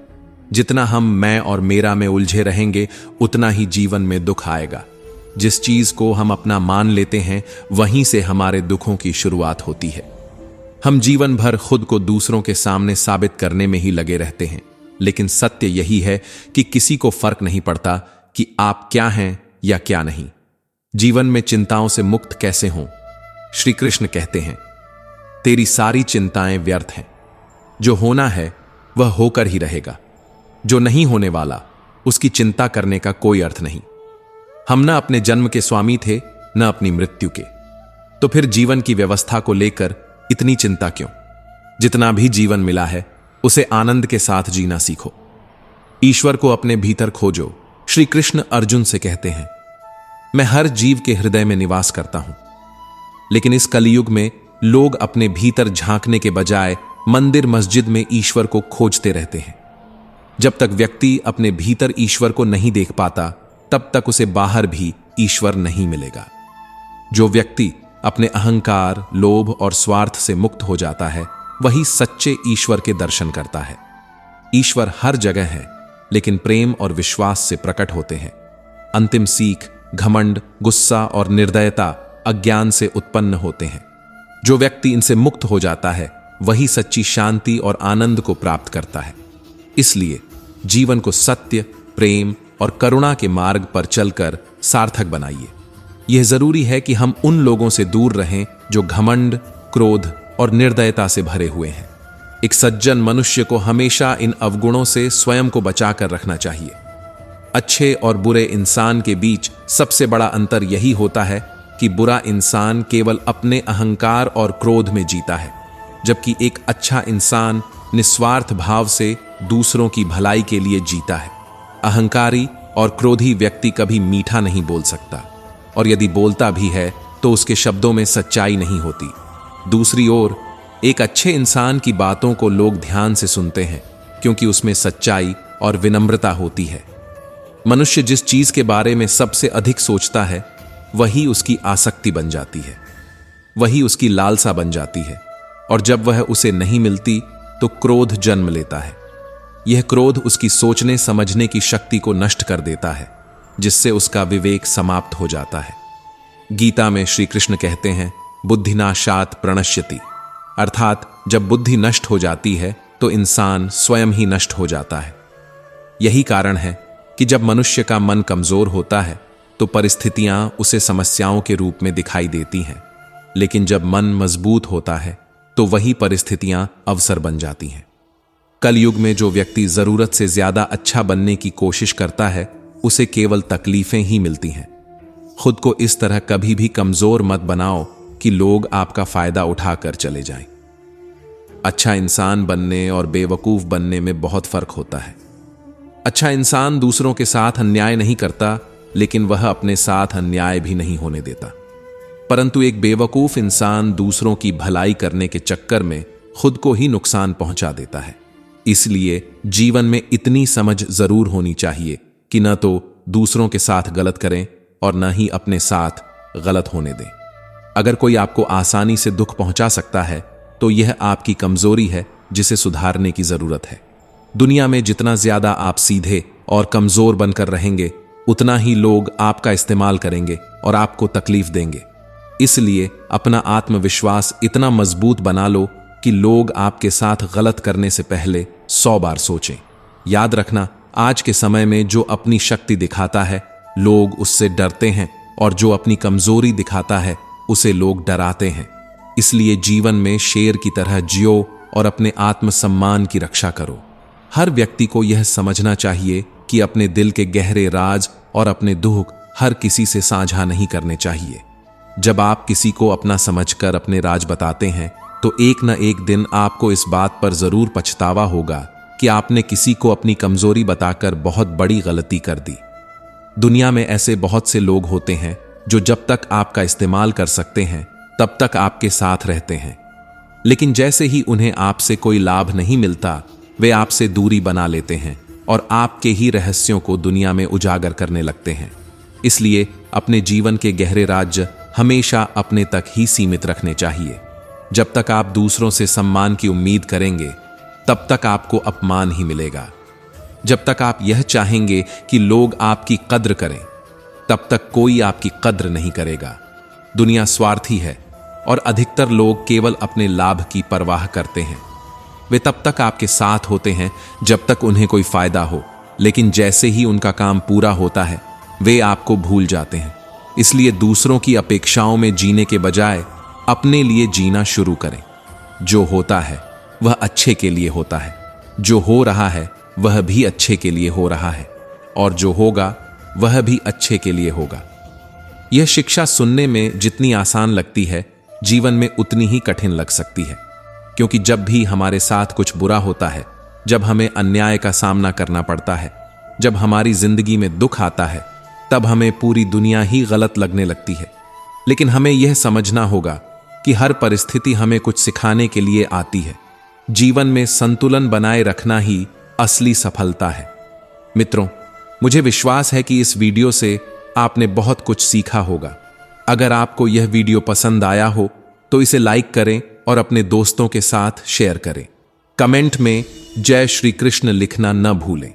जितना हम मैं और मेरा में उलझे रहेंगे उतना ही जीवन में दुख आएगा। जिस चीज को हम अपना मान लेते हैं वहीं से हमारे दुखों की शुरुआत होती है। हम जीवन भर खुद को दूसरों के सामने साबित करने में ही लगे रहते हैं, लेकिन सत्य यही है कि किसी को फर्क नहीं पड़ता कि आप क्या हैं या क्या नहीं, जीवन में चिंताओं से मुक्त कैसे हों। श्री कृष्ण कहते हैं, तेरी सारी चिंताएं व्यर्थ हैं। जो होना है वह होकर ही रहेगा, जो नहीं होने वाला उसकी चिंता करने का कोई अर्थ नहीं। हम न अपने जन्म के स्वामी थे न अपनी मृत्यु के, तो फिर जीवन की व्यवस्था को लेकर इतनी चिंता क्यों। जितना भी जीवन मिला है उसे आनंद के साथ जीना सीखो। ईश्वर को अपने भीतर खोजो। श्री कृष्ण अर्जुन से कहते हैं, मैं हर जीव के हृदय में निवास करता हूं, लेकिन इस कलयुग में लोग अपने भीतर झांकने के बजाय मंदिर मस्जिद में ईश्वर को खोजते रहते हैं। जब तक व्यक्ति अपने भीतर ईश्वर को नहीं देख पाता तब तक उसे बाहर भी ईश्वर नहीं मिलेगा। जो व्यक्ति अपने अहंकार, लोभ और स्वार्थ से मुक्त हो जाता है वही सच्चे ईश्वर के दर्शन करता है। ईश्वर हर जगह है, लेकिन प्रेम और विश्वास से प्रकट होते हैं। अंतिम सीख घमंड, गुस्सा और निर्दयता अज्ञान से उत्पन्न होते हैं। जो व्यक्ति इनसे मुक्त हो जाता है वही सच्ची शांति और आनंद को प्राप्त करता है। इसलिए जीवन को सत्य, प्रेम और करुणा के मार्ग पर चलकर सार्थक बनाइए। यह जरूरी है कि हम उन लोगों से दूर रहें जो घमंड, क्रोध और निर्दयता से भरे हुए हैं। एक सज्जन मनुष्य को हमेशा इन अवगुणों से स्वयं को बचाकर रखना चाहिए। अच्छे और बुरे इंसान के बीच सबसे बड़ा अंतर यही होता है कि बुरा इंसान केवल अपने अहंकार और क्रोध में जीता है, जबकि एक अच्छा इंसान निस्वार्थ भाव से दूसरों की भलाई के लिए जीता है। अहंकारी और क्रोधी व्यक्ति कभी मीठा नहीं बोल सकता, और यदि बोलता भी है तो उसके शब्दों में सच्चाई नहीं होती। दूसरी ओर एक अच्छे इंसान की बातों को लोग ध्यान से सुनते हैं, क्योंकि उसमें सच्चाई और विनम्रता होती है। मनुष्य जिस चीज के बारे में सबसे अधिक सोचता है वही उसकी आसक्ति बन जाती है, वही उसकी लालसा बन जाती है, और जब वह उसे नहीं मिलती तो क्रोध जन्म लेता है। यह क्रोध उसकी सोचने समझने की शक्ति को नष्ट कर देता है, जिससे उसका विवेक समाप्त हो जाता है। गीता में श्री कृष्ण कहते हैं, बुद्धिनाशात प्रणश्यति, अर्थात जब बुद्धि नष्ट हो जाती है तो इंसान स्वयं ही नष्ट हो जाता है। यही कारण है कि जब मनुष्य का मन कमजोर होता है तो परिस्थितियां उसे समस्याओं के रूप में दिखाई देती हैं, लेकिन जब मन मजबूत होता है तो वही परिस्थितियां अवसर बन जाती हैं। कलयुग में जो व्यक्ति जरूरत से ज्यादा अच्छा बनने की कोशिश करता है उसे केवल तकलीफें ही मिलती हैं। खुद को इस तरह कभी भी कमजोर मत बनाओ कि लोग आपका फायदा उठाकर चले जाएं। अच्छा इंसान बनने और बेवकूफ बनने में बहुत फर्क होता है। अच्छा इंसान दूसरों के साथ अन्याय नहीं करता, लेकिन वह अपने साथ अन्याय भी नहीं होने देता। परंतु एक बेवकूफ इंसान दूसरों की भलाई करने के चक्कर में खुद को ही नुकसान पहुंचा देता है। इसलिए जीवन में इतनी समझ जरूर होनी चाहिए कि न तो दूसरों के साथ गलत करें और न ही अपने साथ गलत होने दें। अगर कोई आपको आसानी से दुख पहुंचा सकता है तो यह आपकी कमजोरी है जिसे सुधारने की जरूरत है। दुनिया में जितना ज्यादा आप सीधे और कमजोर बनकर रहेंगे उतना ही लोग आपका इस्तेमाल करेंगे और आपको तकलीफ देंगे। इसलिए अपना आत्मविश्वास इतना मजबूत बना लो कि लोग आपके साथ गलत करने से पहले 100 बार सोचें। याद रखना, आज के समय में जो अपनी शक्ति दिखाता है लोग उससे डरते हैं, और जो अपनी कमजोरी दिखाता है उसे लोग डराते हैं। इसलिए जीवन में शेर की तरह जियो और अपने आत्मसम्मान की रक्षा करो। हर व्यक्ति को यह समझना चाहिए कि अपने दिल के गहरे राज और अपने दुख हर किसी से साझा नहीं करने चाहिए। जब आप किसी को अपना समझकर अपने राज बताते हैं तो एक न एक दिन आपको इस बात पर जरूर पछतावा होगा कि आपने किसी को अपनी कमजोरी बताकर बहुत बड़ी गलती कर दी। दुनिया में ऐसे बहुत से लोग होते हैं जो जब तक आपका इस्तेमाल कर सकते हैं तब तक आपके साथ रहते हैं, लेकिन जैसे ही उन्हें आपसे कोई लाभ नहीं मिलता वे आपसे दूरी बना लेते हैं और आपके ही रहस्यों को दुनिया में उजागर करने लगते हैं। इसलिए अपने जीवन के गहरे राज हमेशा अपने तक ही सीमित रखने चाहिए। जब तक आप दूसरों से सम्मान की उम्मीद करेंगे तब तक आपको अपमान ही मिलेगा। जब तक आप यह चाहेंगे कि लोग आपकी कद्र करें तब तक कोई आपकी कद्र नहीं करेगा। दुनिया स्वार्थी है और अधिकतर लोग केवल अपने लाभ की परवाह करते हैं। वे तब तक आपके साथ होते हैं जब तक उन्हें कोई फायदा हो, लेकिन जैसे ही उनका काम पूरा होता है वे आपको भूल जाते हैं। इसलिए दूसरों की अपेक्षाओं में जीने के बजाय अपने लिए जीना शुरू करें। जो होता है वह अच्छे के लिए होता है, जो हो रहा है वह भी अच्छे के लिए हो रहा है, और जो होगा वह भी अच्छे के लिए होगा। यह शिक्षा सुनने में जितनी आसान लगती है, जीवन में उतनी ही कठिन लग सकती है। क्योंकि जब भी हमारे साथ कुछ बुरा होता है, जब हमें अन्याय का सामना करना पड़ता है, जब हमारी जिंदगी में दुख आता है, तब हमें पूरी दुनिया ही गलत लगने लगती है। लेकिन हमें यह समझना होगा कि हर परिस्थिति हमें कुछ सिखाने के लिए आती है। जीवन में संतुलन बनाए रखना ही असली सफलता है। मित्रों, मुझे विश्वास है कि इस वीडियो से आपने बहुत कुछ सीखा होगा। अगर आपको यह वीडियो पसंद आया हो तो इसे लाइक करें और अपने दोस्तों के साथ शेयर करें। कमेंट में जय श्री कृष्ण लिखना न भूलें।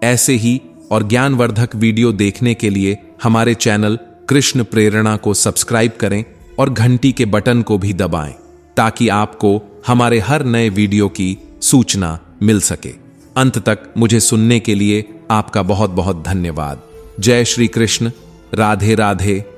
ऐसे ही और ज्ञानवर्धक वीडियो देखने के लिए हमारे चैनल कृष्ण प्रेरणा को सब्सक्राइब करें और घंटी के बटन को भी दबाएं, ताकि आपको हमारे हर नए वीडियो की सूचना मिल सके। अंत तक मुझे सुनने के लिए आपका बहुत बहुत धन्यवाद। जय श्री कृष्ण। राधे राधे।